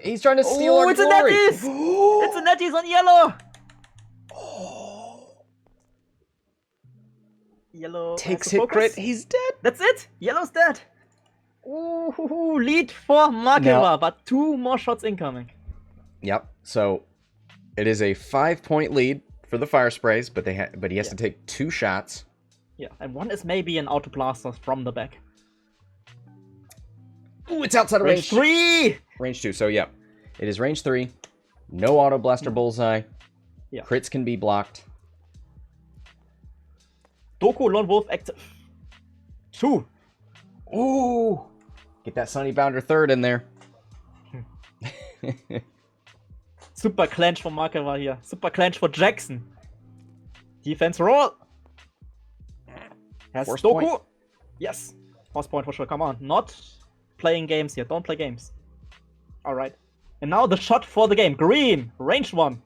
Speaker 1: He's trying to steal our glory.
Speaker 2: It's a netties! It's a netties on yellow! Yellow
Speaker 1: takes hit crit. He's dead.
Speaker 2: That's it. Yellow's dead. Ooh, lead for Marchewa, but 2 more shots incoming.
Speaker 1: Yep. So it is a 5-point lead for the fire sprays, but he has to take 2 shots.
Speaker 2: Yeah, and 1 is maybe an auto blaster from the back.
Speaker 1: Ooh, it's outside of range
Speaker 2: 3.
Speaker 1: Range 2. So yeah, it is range 3. No auto blaster bullseye.
Speaker 2: Yeah.
Speaker 1: Crits can be blocked.
Speaker 2: Doku Lone Wolf active. 2.
Speaker 1: Ooh. Get that Sunny Bounder 3rd in there.
Speaker 2: Super clench for Marchewa here. Super clench for Jackson. Defense roll. Has
Speaker 1: Force
Speaker 2: Doku.
Speaker 1: point.
Speaker 2: Yes. Force point for sure. Come on. Not playing games here. Don't play games. Alright. And now the shot for the game. Green. Range 1.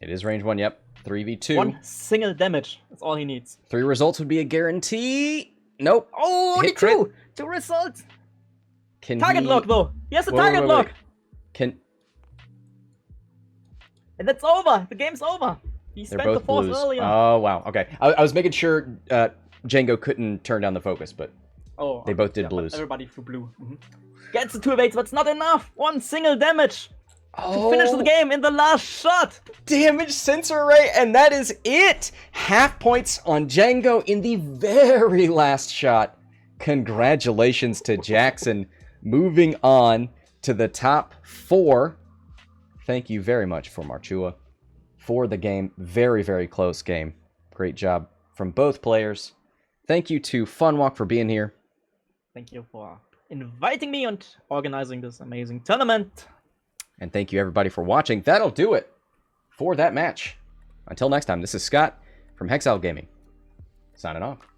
Speaker 1: It is range 1, yep. 3v2.
Speaker 2: 1 single damage. That's all he needs.
Speaker 1: 3 results would be a guarantee. Nope.
Speaker 2: Oh, only 2! 2 results! Target lock, though! He has a target lock!
Speaker 1: And
Speaker 2: that's over! The game's over! He spent the force earlier.
Speaker 1: Oh, wow. Okay. I was making sure Jango couldn't turn down the focus, but they both did blues.
Speaker 2: Everybody flew blue. Gets the 2 evades, but it's not enough! 1 single damage! To finish the game in the last shot!
Speaker 1: Damage sensor rate, and that is it! Half points on Jango in the very last shot. Congratulations to Jackson. Moving on to the top 4. Thank you very much for Marchewa for the game. Very, very close game. Great job from both players. Thank you to Funwalk for being here.
Speaker 2: Thank you for inviting me and organizing this amazing tournament.
Speaker 1: And thank you everybody for watching. That'll do it for that match. Until next time, this is Scott from Hexiled Gaming, signing off.